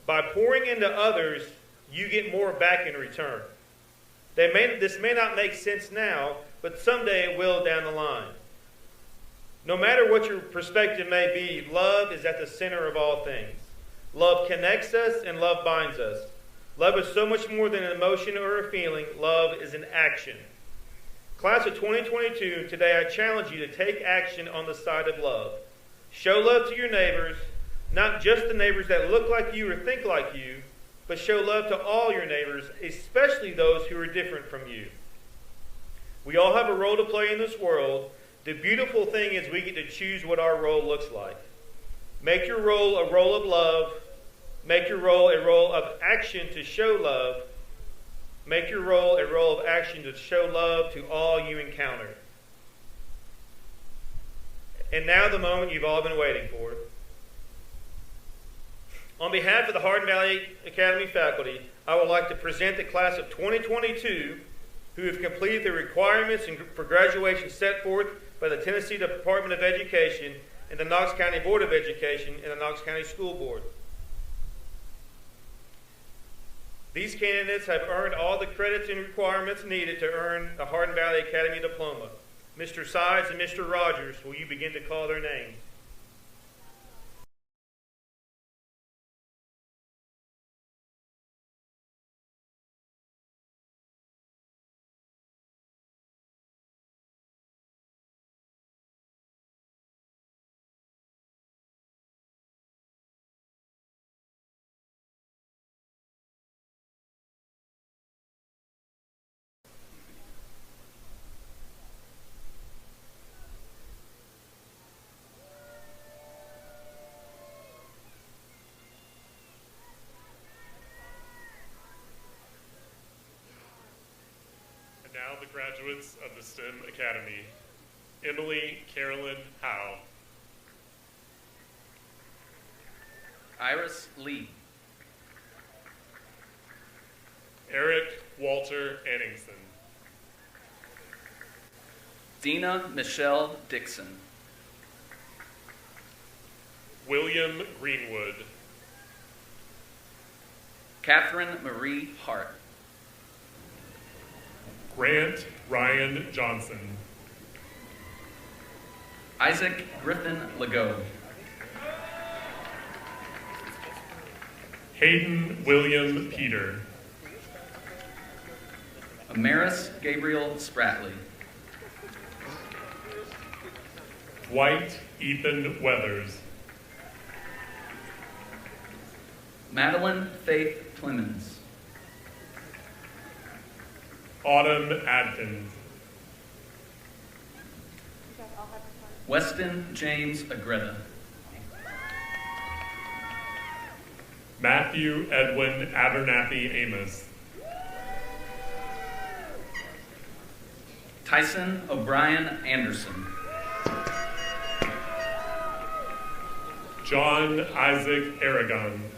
By pouring into others, you get more back in return. This may not make sense now, but someday it will down the line. No matter what your perspective may be, love is at the center of all things. Love connects us and love binds us. Love is so much more than an emotion or a feeling. Love is an action. Class of 2022, today I challenge you to take action on the side of love. Show love to your neighbors, not just the neighbors that look like you or think like you, but show love to all your neighbors, especially those who are different from you. We all have a role to play in this world. The beautiful thing is we get to choose what our role looks like. Make your role a role of love. Make your role a role of action to show love. Make your role a role of action to show love to all you encounter. And now the moment you've all been waiting for. On behalf of the Hardin Valley Academy faculty, I would like to present the class of 2022 who have completed the requirements for graduation set forth by the Tennessee Department of Education and the Knox County Board of Education and the Knox County School Board. These candidates have earned all the credits and requirements needed to earn the Hardin Valley Academy diploma. Mr. Sides and Mr. Rogers, will you begin to call their names?
Now the graduates of the STEM Academy. Emily Carolyn Howe.
Iris Lee.
Eric Walter Anningson.
Dina Michelle Dixon.
William Greenwood.
Catherine Marie Hart.
Grant Ryan Johnson.
Isaac Griffin Legault.
Hayden William Peter.
Amaris Gabriel Spratley.
Dwight Ethan Weathers.
Madeline Faith Clemens.
Autumn Adkins.
Weston James Agreda.
Matthew Edwin Abernathy Amos.
Tyson O'Brien Anderson.
John Isaac Aragon.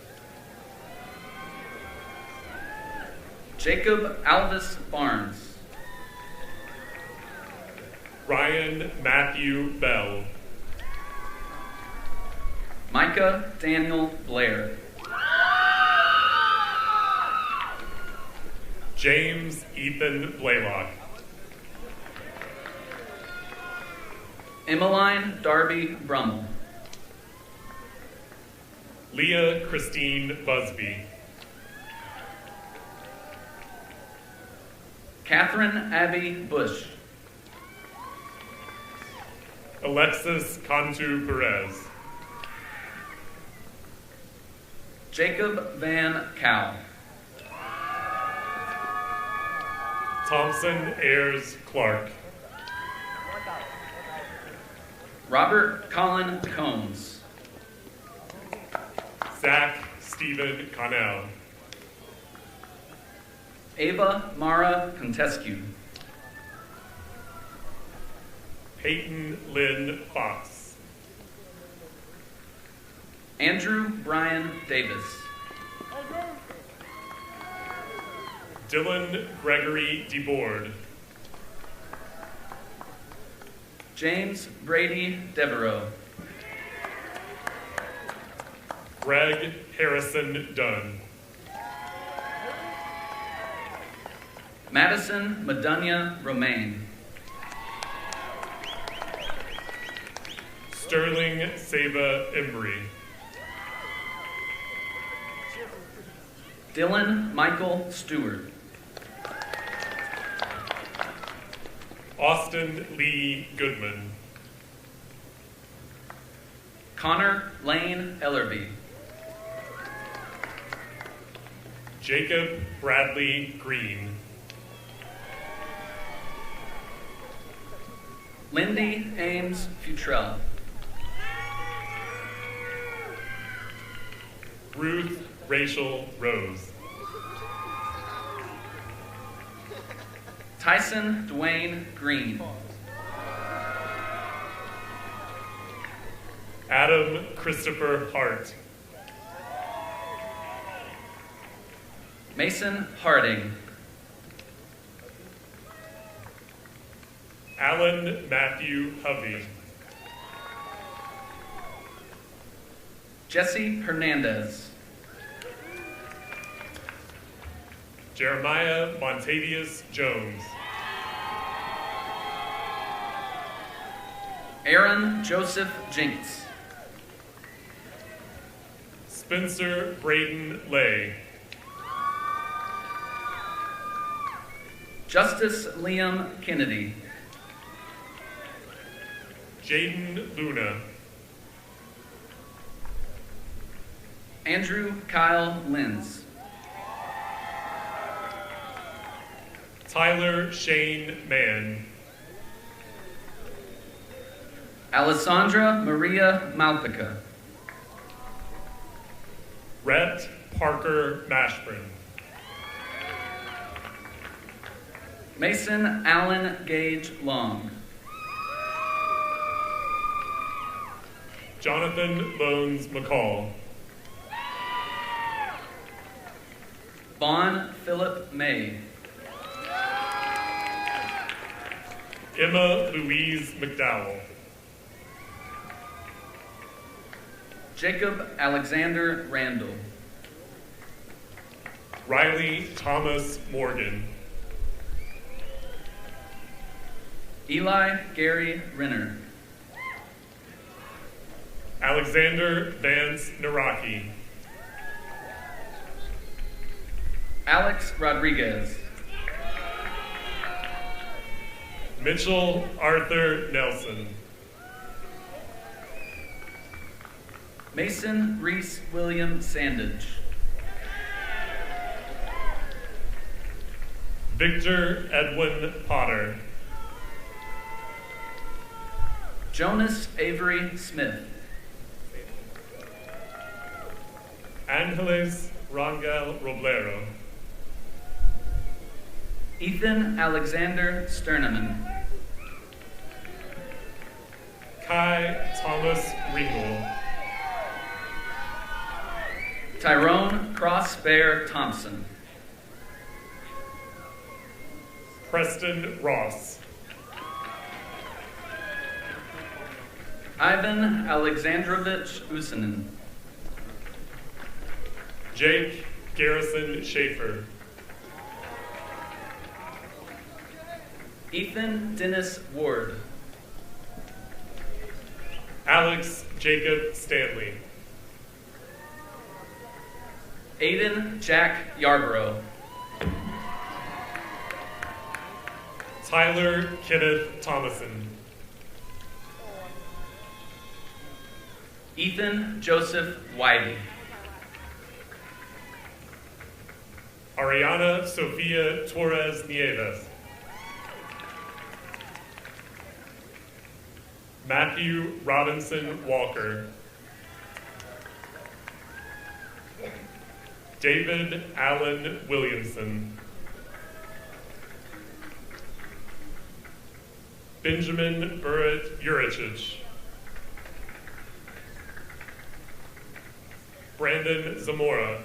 Jacob Alvis Barnes.
Ryan Matthew Bell.
Micah Daniel Blair.
James Ethan Blaylock.
Emmeline Darby Brummel.
Leah Christine Busby.
Catherine Abby Bush.
Alexis Cantu Perez.
Jacob Van Cow.
Thompson Ayers Clark.
Robert Colin Combs.
Zach Stephen Connell.
Ava Mara Contescue.
Peyton Lynn Fox.
Andrew Brian Davis.
Dylan Gregory DeBoard.
James Brady Devereaux.
Greg Harrison Dunn.
Madison Madunya Romaine.
Sterling Saba Embry.
Dylan Michael Stewart.
Austin Lee Goodman.
Connor Lane Ellerby.
Jacob Bradley Green.
Lindy Ames Futrell.
Ruth Rachel Rose.
Tyson Dwayne Green.
Adam Christopher Hart.
Mason Harding.
Alan Matthew Hovey.
Jesse Hernandez.
Jeremiah Montavious Jones.
Aaron Joseph Jinks.
Spencer Braden Lay.
Justice Liam Kennedy.
Jaden Luna.
Andrew Kyle Lenz.
Tyler Shane Mann.
Alessandra Maria Malpica.
Rhett Parker Mashburn.
Mason Allen Gage Long.
Jonathan Bones McCall.
Vaughn Philip May.
Emma Louise McDowell.
Jacob Alexander Randall.
Riley Thomas Morgan.
Eli Gary Renner.
Alexander Vance Naraki.
Alex Rodriguez.
Mitchell Arthur Nelson.
Mason Reese William Sandage.
Victor Edwin Potter.
Jonas Avery Smith.
Angeles Rangel Roblero.
Ethan Alexander Sterneman.
Kai Thomas Ringel.
Tyrone Crossbear Thompson.
Preston Ross.
Ivan Alexandrovich Usinen.
Jake Garrison Schaefer.
Ethan Dennis Ward.
Alex Jacob Stanley.
Aiden Jack Yarborough.
Tyler Kenneth Thomason.
Ethan Joseph Whitey.
Ariana Sofia Torres Nieves. Matthew Robinson Walker. David Allen Williamson. Benjamin Burritt Juricic. Brandon Zamora.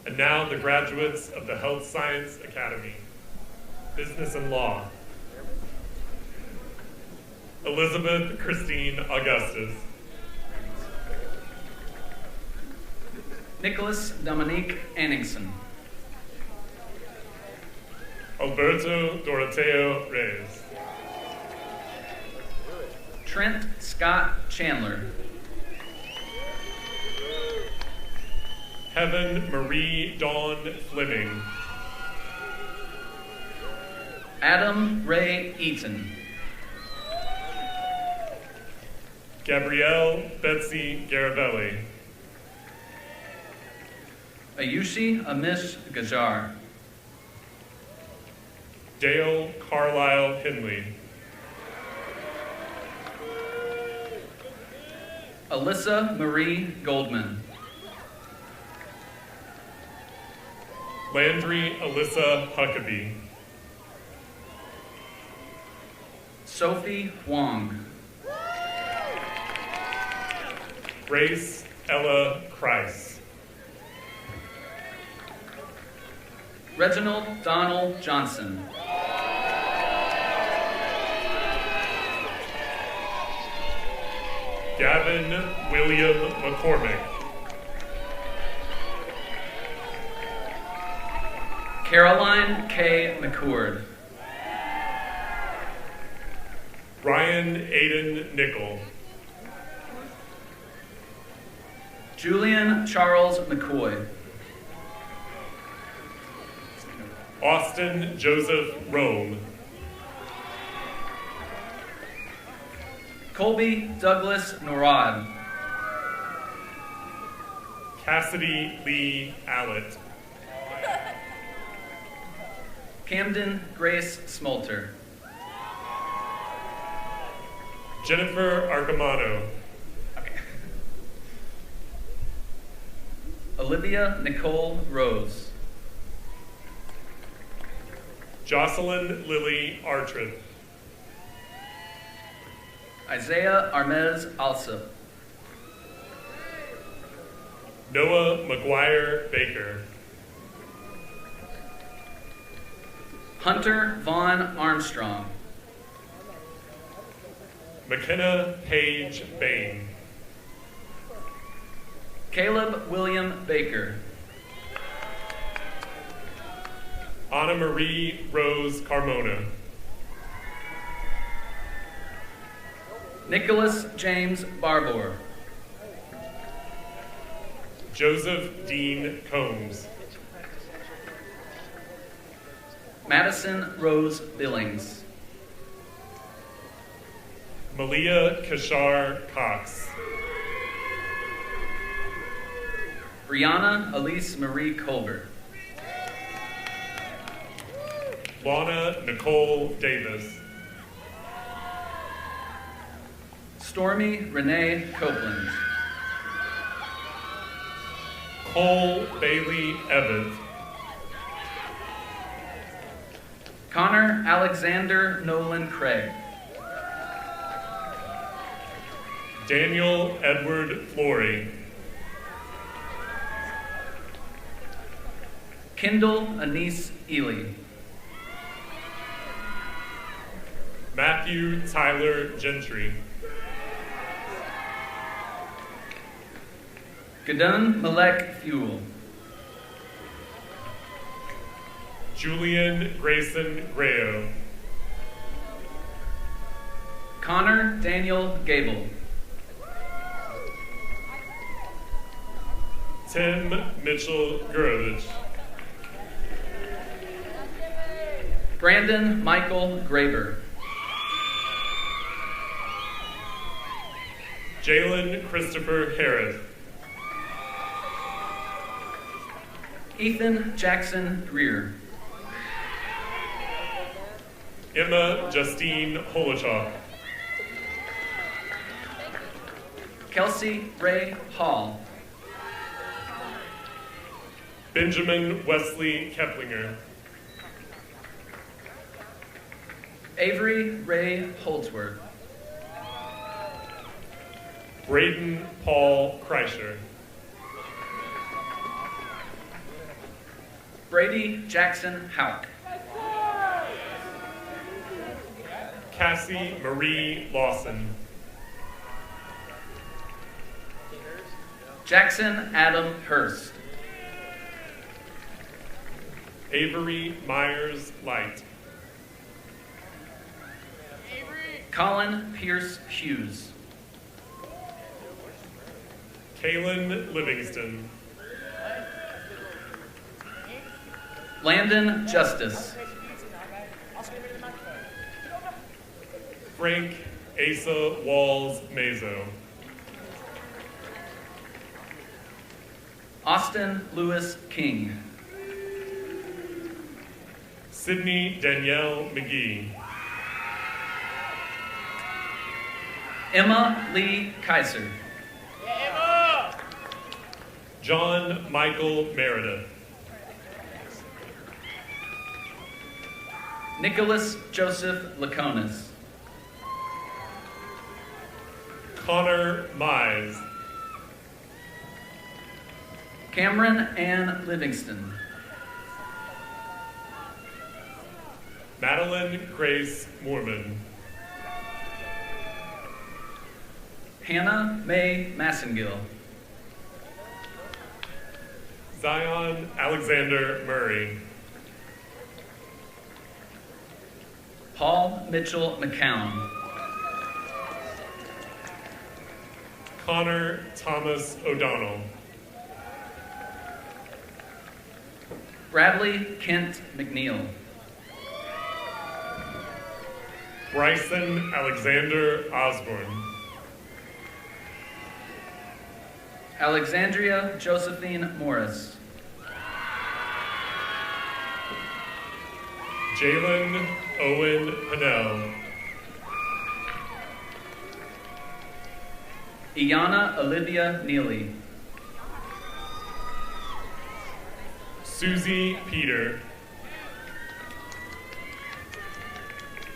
And now the graduates of the Health Science Academy, Business and Law. Elizabeth Christine Augustus.
Nicholas Dominique Anningson.
Alberto Doroteo Reyes.
Trent Scott Chandler.
Heaven Marie Dawn Fleming.
Adam Ray Eaton.
Gabrielle Betsy Garavelli.
Ayushi Amish Gajar.
Dale Carlisle Henley.
Alyssa Marie Goldman.
Landry Alyssa Huckabee.
Sophie Huang.
Grace Ella Kreis.
Reginald Donald Johnson.
Gavin William McCormick.
Caroline K. McCord.
Ryan Aiden Nickel.
Julian Charles McCoy.
Austin Joseph Rome.
Colby Douglas Norad.
Cassidy Lee Allett.
Camden Grace Smolter.
Jennifer Arcamano.
Olivia Nicole Rose.
Jocelyn Lily Artrith.
Isaiah Armez Alsop.
Noah McGuire Baker.
Hunter Vaughn Armstrong.
McKenna Page Bain.
Caleb William Baker.
Anna Marie Rose Carmona.
Nicholas James Barbour.
Joseph Dean Combs.
Madison Rose Billings.
Malia Kashar Cox.
Brianna Elise Marie Colbert.
Lana Nicole Davis.
Stormy Renee Copeland.
Cole Bailey Evans.
Connor Alexander Nolan Craig.
Daniel Edward Flory.
Kendall Anise Ely.
Matthew Tyler Gentry.
Gadun Malek Fuel.
Julian Grayson Grayo.
Connor Daniel Gable.
Tim Mitchell Gurovich.
Brandon Michael Graber.
Jalen Christopher Harris.
Ethan Jackson Greer.
Emma Justine Holochok.
Kelsey Ray Hall.
Benjamin Wesley Keplinger.
Avery Ray Holdsworth.
Braden Paul Kreischer.
Brady Jackson Houck.
Cassie Marie Lawson.
Jackson Adam Hurst.
Avery Myers Light.
Colin Pierce Hughes.
Kaylin Livingston.
Landon Justice.
Frank Asa Walls Mazo.
Austin Lewis King.
Sydney Danielle McGee.
Emma Lee Kaiser.
John Michael Meredith.
Nicholas Joseph Laconis.
Connor Mize.
Cameron Ann Livingston.
Madeline Grace Mormon.
Hannah Mae Massengill.
Zion Alexander Murray.
Paul Mitchell McCown.
Connor Thomas O'Donnell.
Bradley Kent McNeil.
Bryson Alexander Osborne.
Alexandria Josephine Morris.
Jalen Owen Pennell.
Iana Olivia Neely.
Susie Peter.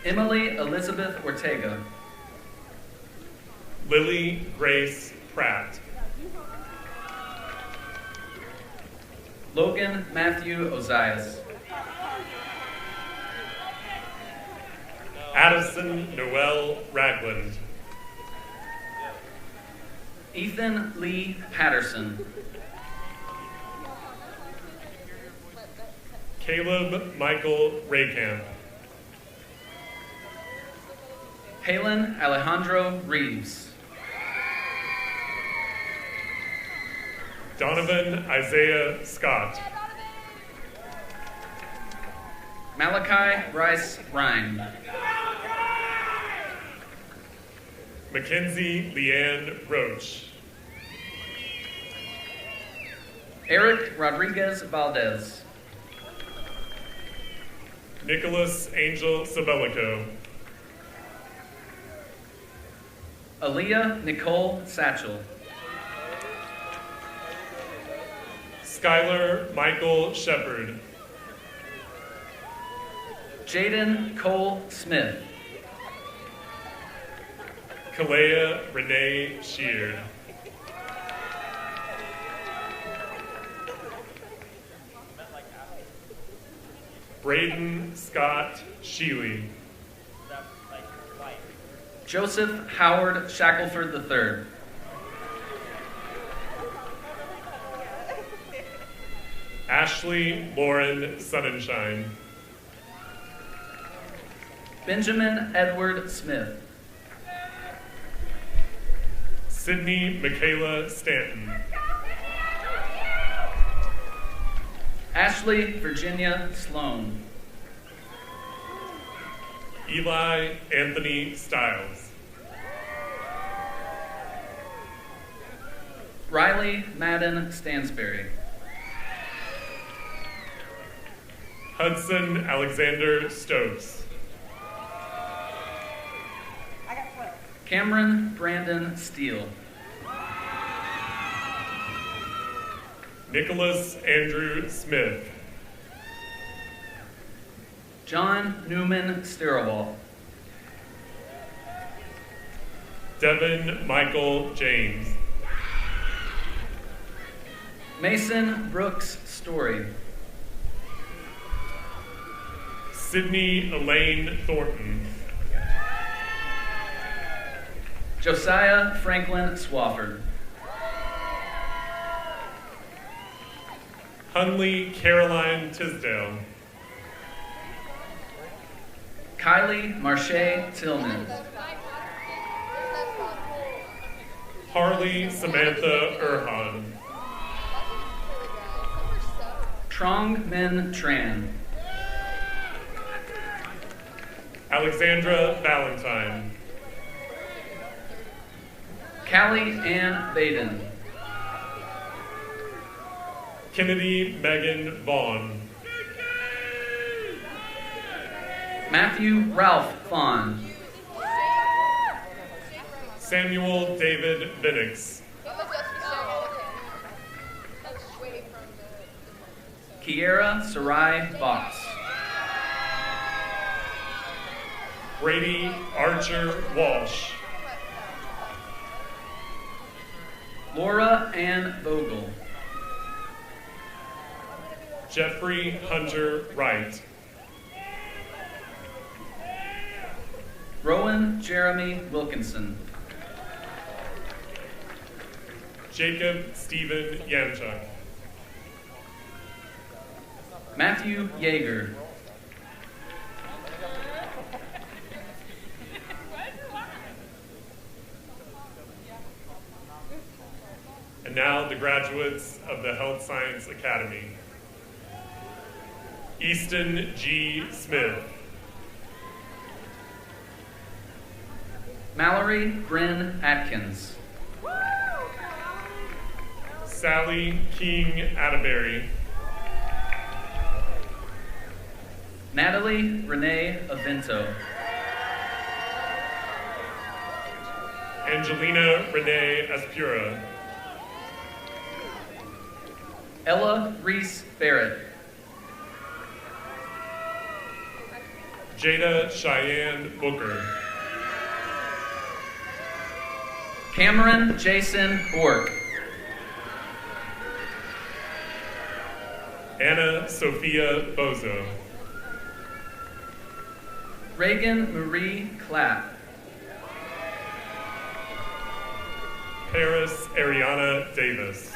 Emily Elizabeth Ortega.
Lily Grace Pratt.
Logan Matthew Ozias.
Addison Noel Ragland.
Ethan Lee Patterson.
Caleb Michael Raycamp.
Halen Alejandro Reeves.
Donovan Isaiah Scott.
Malachi Rice Ryan.
Mackenzie Leanne Roach.
Eric Rodriguez Valdez.
Nicholas Angel Sabelico.
Aaliyah Nicole Satchel.
Skylar Michael Shepard.
Jaden Cole Smith.
Kalea Renee Sheard. Braden Scott Sheely.
Joseph Howard Shackelford III.
Ashley Lauren Sonnenschein.
Benjamin Edward Smith.
Sydney Michaela Stanton.
Ashley Virginia Sloan.
Eli Anthony Stiles.
Riley Madden Stansberry.
Hudson Alexander Stokes.
Cameron Brandon Steele.
Nicholas Andrew Smith.
John Newman Stirrawalt.
Devin Michael James.
Mason Brooks Story.
Sydney Elaine Thornton.
Josiah Franklin Swafford.
Hunley Caroline Tisdale.
Kylie Marche Tillman.
Harley Samantha Erhan.
Trong Min Tran.
Alexandra Valentine.
Callie Ann Baden.
Kennedy Megan Vaughn.
Matthew Ralph Fawn.
Samuel David Vinnix.
Kiera Sarai Box.
Brady Archer Walsh.
Laura Ann Vogel.
Jeffrey Hunter Wright.
Rowan Jeremy Wilkinson.
Jacob Stephen Yamchuk.
Matthew Yeager.
And now the graduates of the Health Science Academy. Easton G. Smith.
Mallory Bryn Atkins.
Sally King Atterbury.
Natalie Renee Avento.
Angelina Renee Aspura.
Ella Reese Barrett.
Jada Cheyenne Booker.
Cameron Jason Bork.
Anna Sophia Bozo.
Reagan Marie Clapp.
Paris Ariana Davis.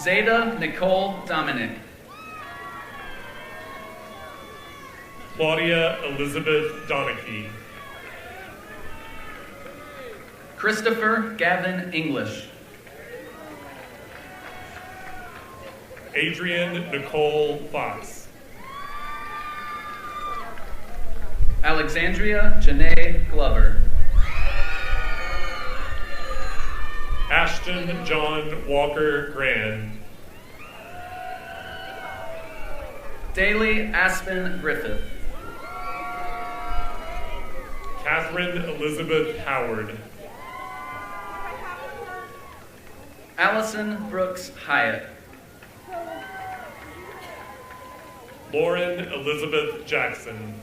Zeta Nicole Dominic.
Claudia Elizabeth Donachie.
Christopher Gavin English.
Adrian Nicole Fox.
Alexandria Janae Glover.
Ashton John Walker Grand.
Daly Aspen Griffith.
Catherine Elizabeth Howard.
Allison Brooks Hyatt.
Lauren Elizabeth Jackson.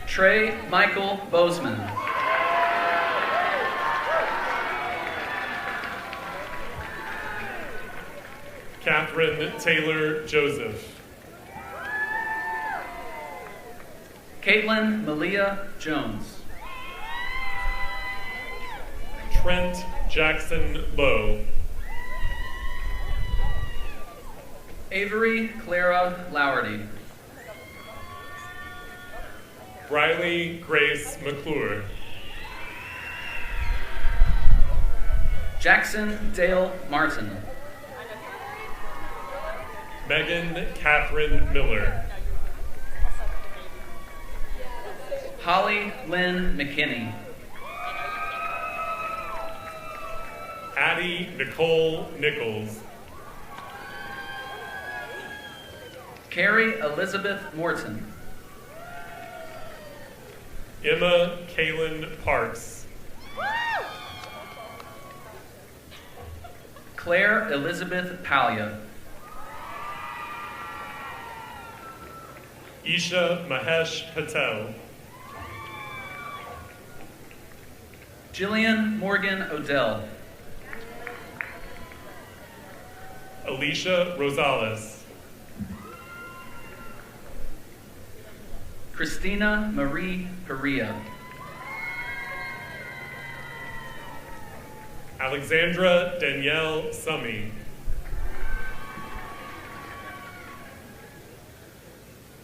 Trey Michael Bozeman.
Catherine Taylor Joseph.
Caitlin Malia Jones.
Trent Jackson Lowe.
Avery Clara Lowerty.
Riley Grace McClure.
Jackson Dale Martin.
Megan Catherine Miller.
Holly Lynn McKinney.
Addie Nicole Nichols.
Carrie Elizabeth Morton.
Emma Kaylin Parks.
Claire Elizabeth Palia.
Isha Mahesh Patel.
Jillian Morgan Odell.
Alicia Rosales.
Christina Marie Perea.
Alexandra Danielle Summy.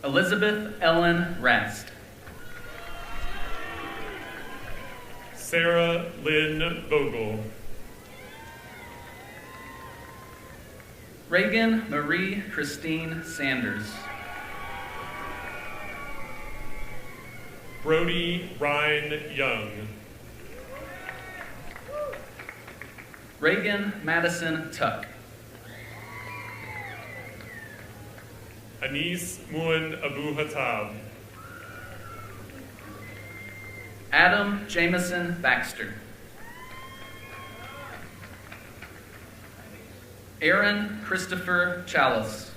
Elizabeth Ellen Rast.
Sarah Lynn Vogel.
Reagan Marie Christine Sanders.
Brody Ryan Young.
Reagan Madison Tuck.
Anis Muin Abu Hatab.
Adam Jameson Baxter. Aaron Christopher Chalice.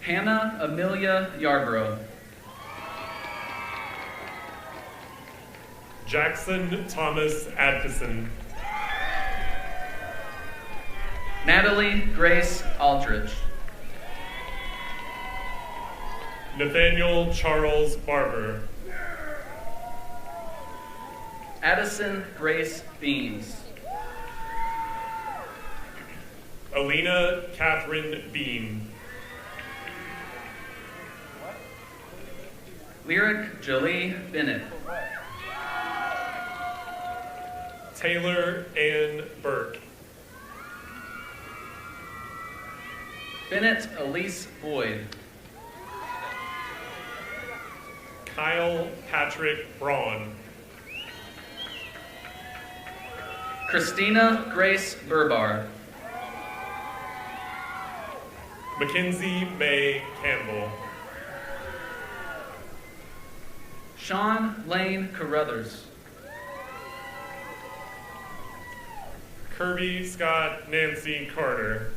Hannah Amelia Yarbrough.
Jackson Thomas Adkison.
Natalie Grace Aldridge.
Nathaniel Charles Barber.
Addison Grace Beams.
Alina Catherine Beam.
Lyric Jolie Bennett.
Taylor Ann Burke.
Bennett Elise Boyd.
Kyle Patrick Braun.
Christina Grace Burbar.
Mackenzie May Campbell.
Sean Lane Carruthers.
Kirby Scott Nancy Carter.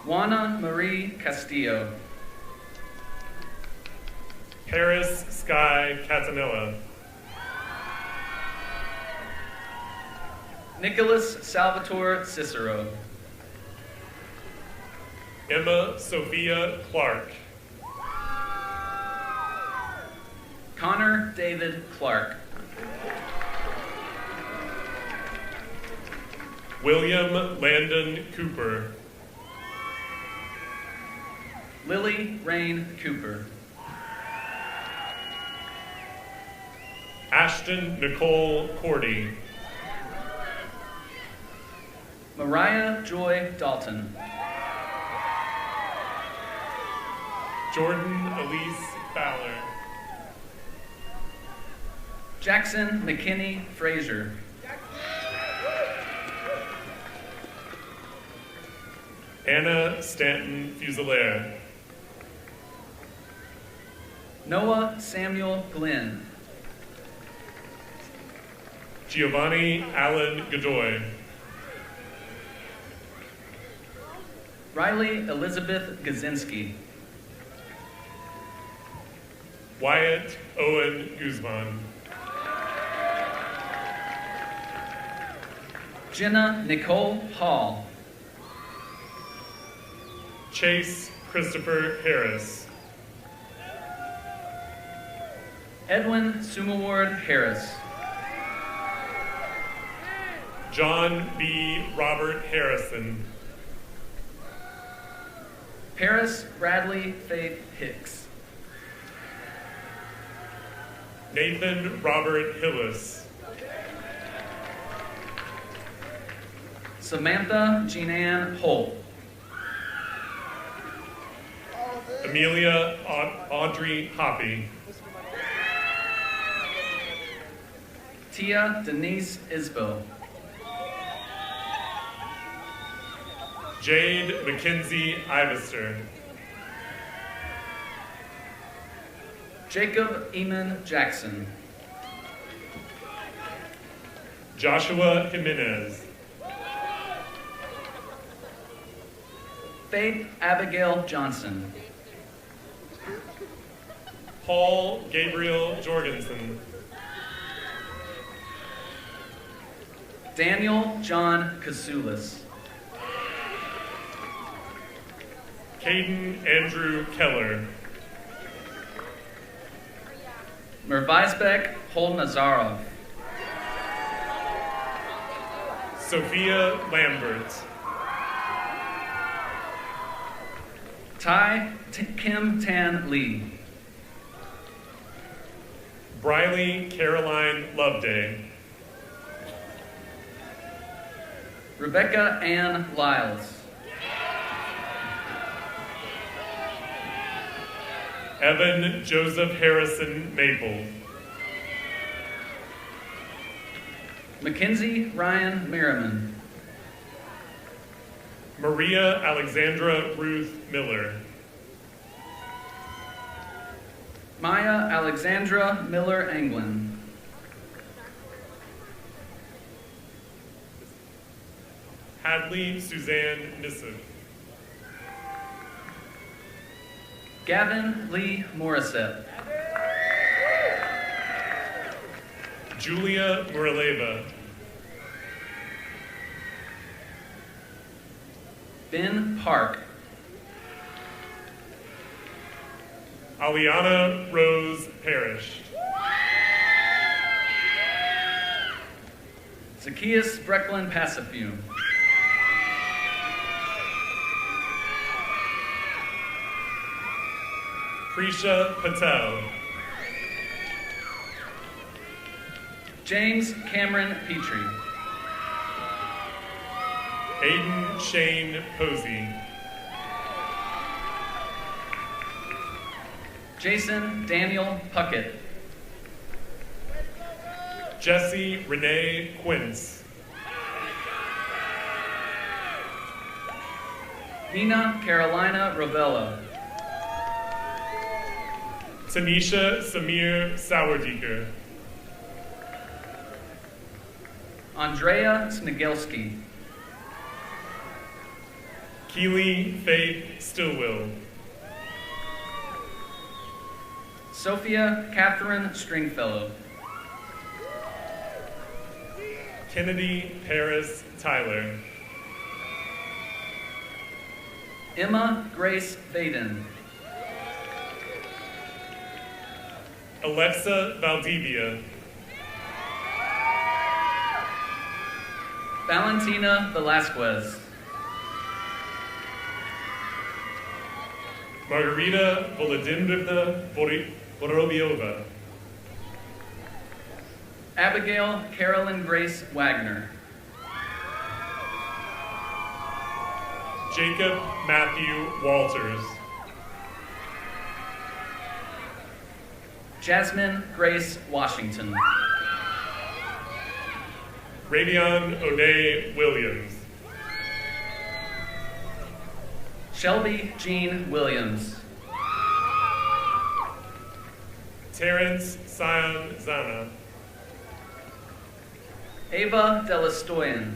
Juana Marie Castillo.
Paris Sky Catanella.
Nicholas Salvatore Cicero.
Emma Sophia Clark.
Connor David Clark.
William Landon Cooper.
Lily Rain Cooper.
Ashton Nicole Cordy.
Mariah Joy Dalton.
Jordan Elise Fowler.
Jackson McKinney Frazier.
Anna Stanton Fusilier.
Noah Samuel Glenn.
Giovanni Allen Godoy.
Riley Elizabeth Gazinski.
Wyatt Owen Guzman.
Jenna Nicole Hall.
Chase Christopher Harris.
Edwin Sumaward Harris.
John B. Robert Harrison.
Paris Bradley Faith Hicks.
Nathan Robert Hillis.
Samantha Jean-Ann Holt.
Amelia Audrey Hoppy.
Tia Denise Isbell.
Jade Mackenzie Ivester.
Jacob Eamon Jackson.
Joshua Jimenez.
Faith Abigail Johnson.
Paul Gabriel Jorgensen.
Daniel John Kasulis.
Caden Andrew Keller.
Mervisbek Holnazarov.
Sophia Lambert.
Kim Tan Lee.
Briley Caroline Loveday.
Rebecca Ann Lyles.
Evan Joseph Harrison Maple.
Mackenzie Ryan Merriman.
Maria Alexandra Ruth Miller.
Maya Alexandra Miller Anglin.
Hadley Suzanne Nissen.
Gavin Lee Morissette.
Julia Muraleva.
Ben Park.
Aliana Rose Parrish.
Zacchaeus Brecklin Passafume.
Prisha Patel.
James Cameron Petrie.
Aiden Shane Posey.
Jason Daniel Puckett.
Jesse Renee Quince.
Nina Carolina Ravella.
Tanisha Samir Sauerdeker.
Andrea Snigelski.
Keely Faith Stillwell.
Sophia Catherine Stringfellow.
Kennedy Paris Tyler.
Emma Grace Vaden.
Alexa Valdivia.
Valentina Velasquez.
Margarita Volodymyrovna Vorobyova.
Abigail Carolyn Grace Wagner.
Jacob Matthew Walters.
Jasmine Grace Washington.
Ravion O'Day Williams.
Shelby Jean Williams.
Terrence Sion Zana.
Ava Delastoyan.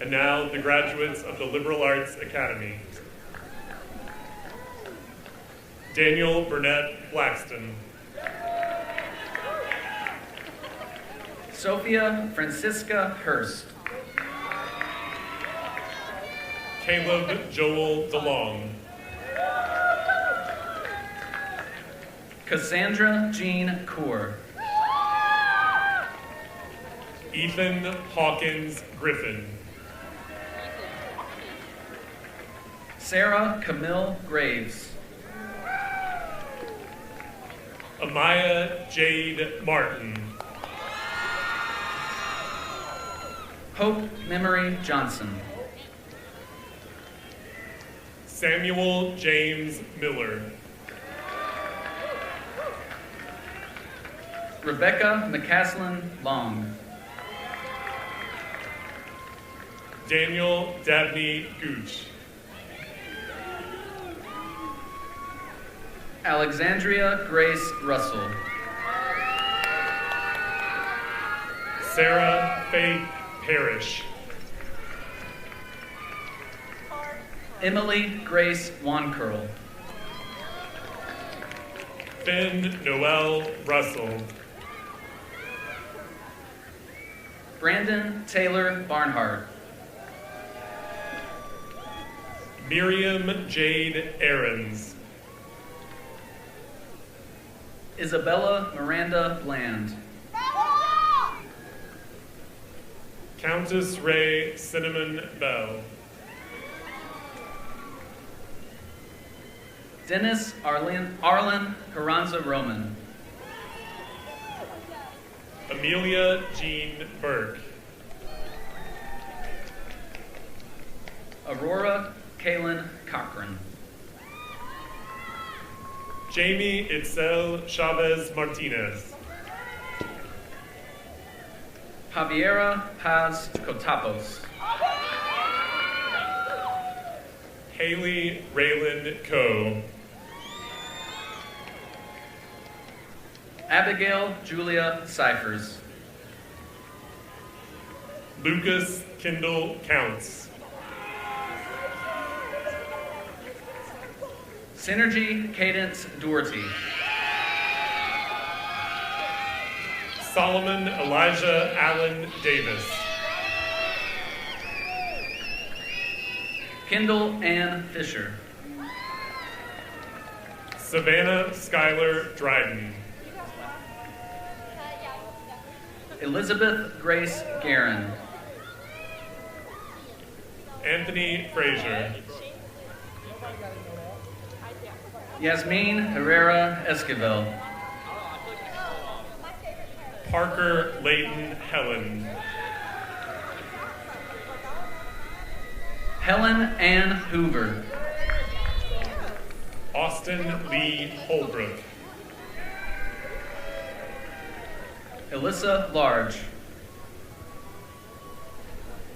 And now the graduates of the Liberal Arts Academy. Daniel Burnett Blackston.
Sophia Francisca Hurst.
Caleb Joel Delonge.
Cassandra Jean Coor.
Ethan Hawkins Griffin.
Sarah Camille Graves.
Amaya Jade Martin.
Hope Memory Johnson.
Samuel James Miller.
Rebecca McCaslin Long.
Daniel Dabney Gooch.
Alexandria Grace Russell.
Sarah Faith Parrish.
Emily Grace Wancurl.
Finn Noel Russell.
Brandon Taylor Barnhart.
Miriam Jade Aarons.
Isabella Miranda Bland.
Countess Ray Cinnamon Bell.
Dennis Arlen Carranza Roman.
Amelia Jean Burke.
Aurora Kaylin Cochran.
Jamie Itzel Chavez Martinez.
Javiera Paz Cotapos.
Haley Rayland Coe.
Abigail Julia Cyphers.
Lucas Kendall Counts.
Synergy Cadence Doherty.
Solomon Elijah Allen Davis.
Kendall Ann Fisher.
Savannah Schuyler Dryden.
Elizabeth Grace Guerin.
Anthony Frazier.
Yasmin Herrera Esquivel.
Parker Layton Helen.
Helen Ann Hoover.
Austin Lee Holbrook.
Alyssa Large.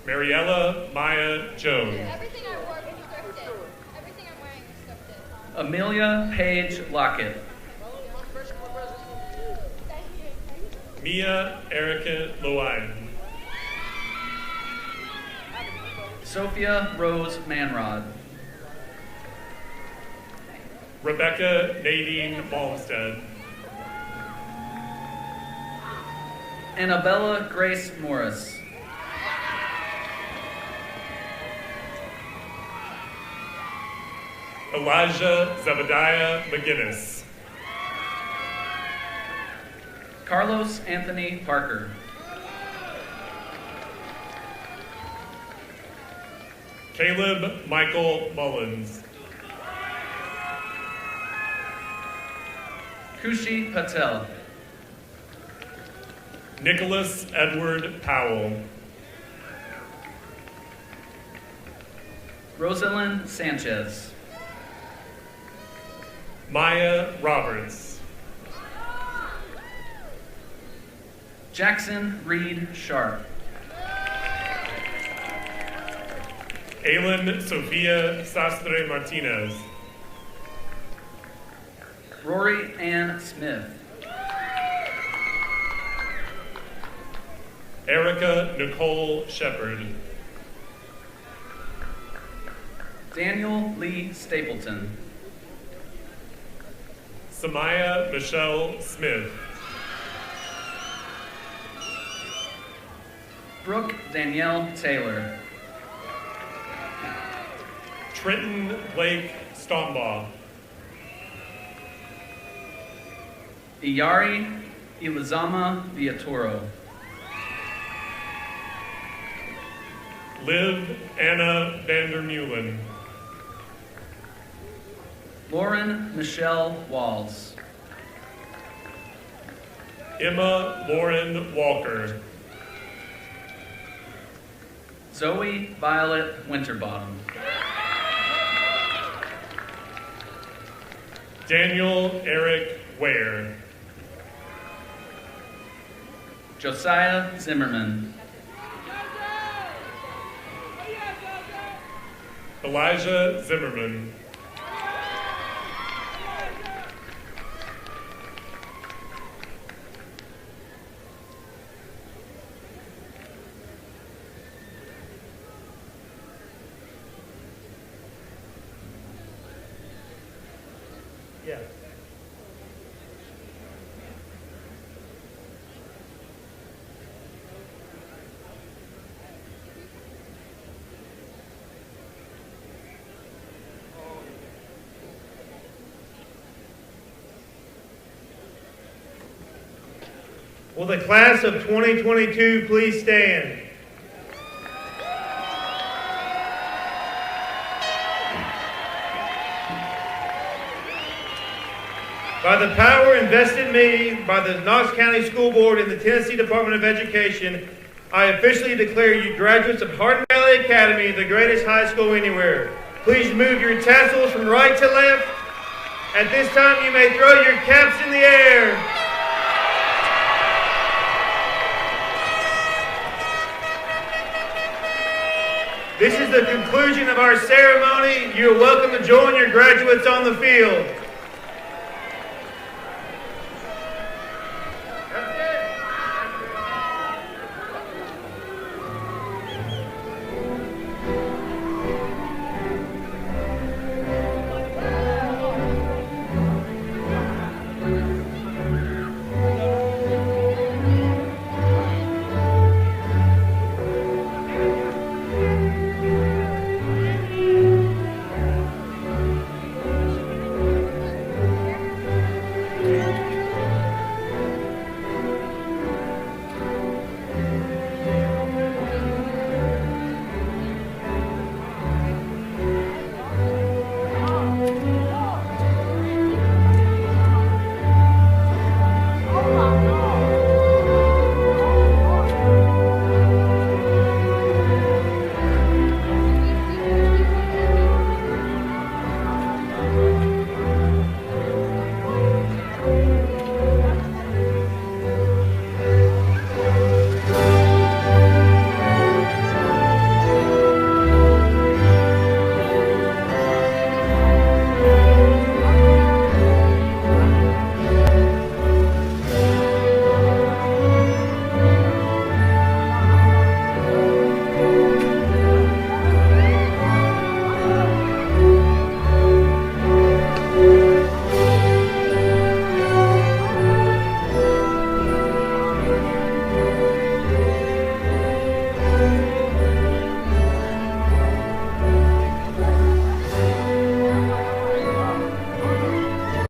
Mariella Maya Jones.
Everything I wore was scripted. Everything I'm wearing is scripted.
Amelia Page Lockett.
Mia Erica Loine.
Sophia Rose Manrod.
Rebecca Nadine Malmstead.
Annabella Grace Morris.
Elijah Zebediah McGinnis.
Carlos Anthony Parker.
Caleb Michael Mullins.
Kushi Patel.
Nicholas Edward Powell.
Rosalind Sanchez.
Maya Roberts.
Jackson Reed Sharp.
Aylin Sofia Sastre Martinez.
Rory Ann Smith.
Erica Nicole Shepard.
Daniel Lee Stapleton.
Samaya Michelle Smith.
Brooke Danielle Taylor.
Trenton Blake Stombaugh.
Iyari Ilizama Viatoro.
Liv Anna Vandermeulen.
Lauren Michelle Walls.
Emma Lauren Walker.
Zoe Violet Winterbottom.
Daniel Eric Ware.
Josiah Zimmerman.
Elijah Zimmerman.
Yeah. Will the class of 2022 please stand? By the power invested in me by the Knox County School Board and the Tennessee Department of Education, I officially declare you graduates of Hardin Valley Academy, the greatest high school anywhere. Please move your tassels from right to left. At this time, you may throw your caps in the air. This is the conclusion of our ceremony. You're welcome to join your graduates on the field.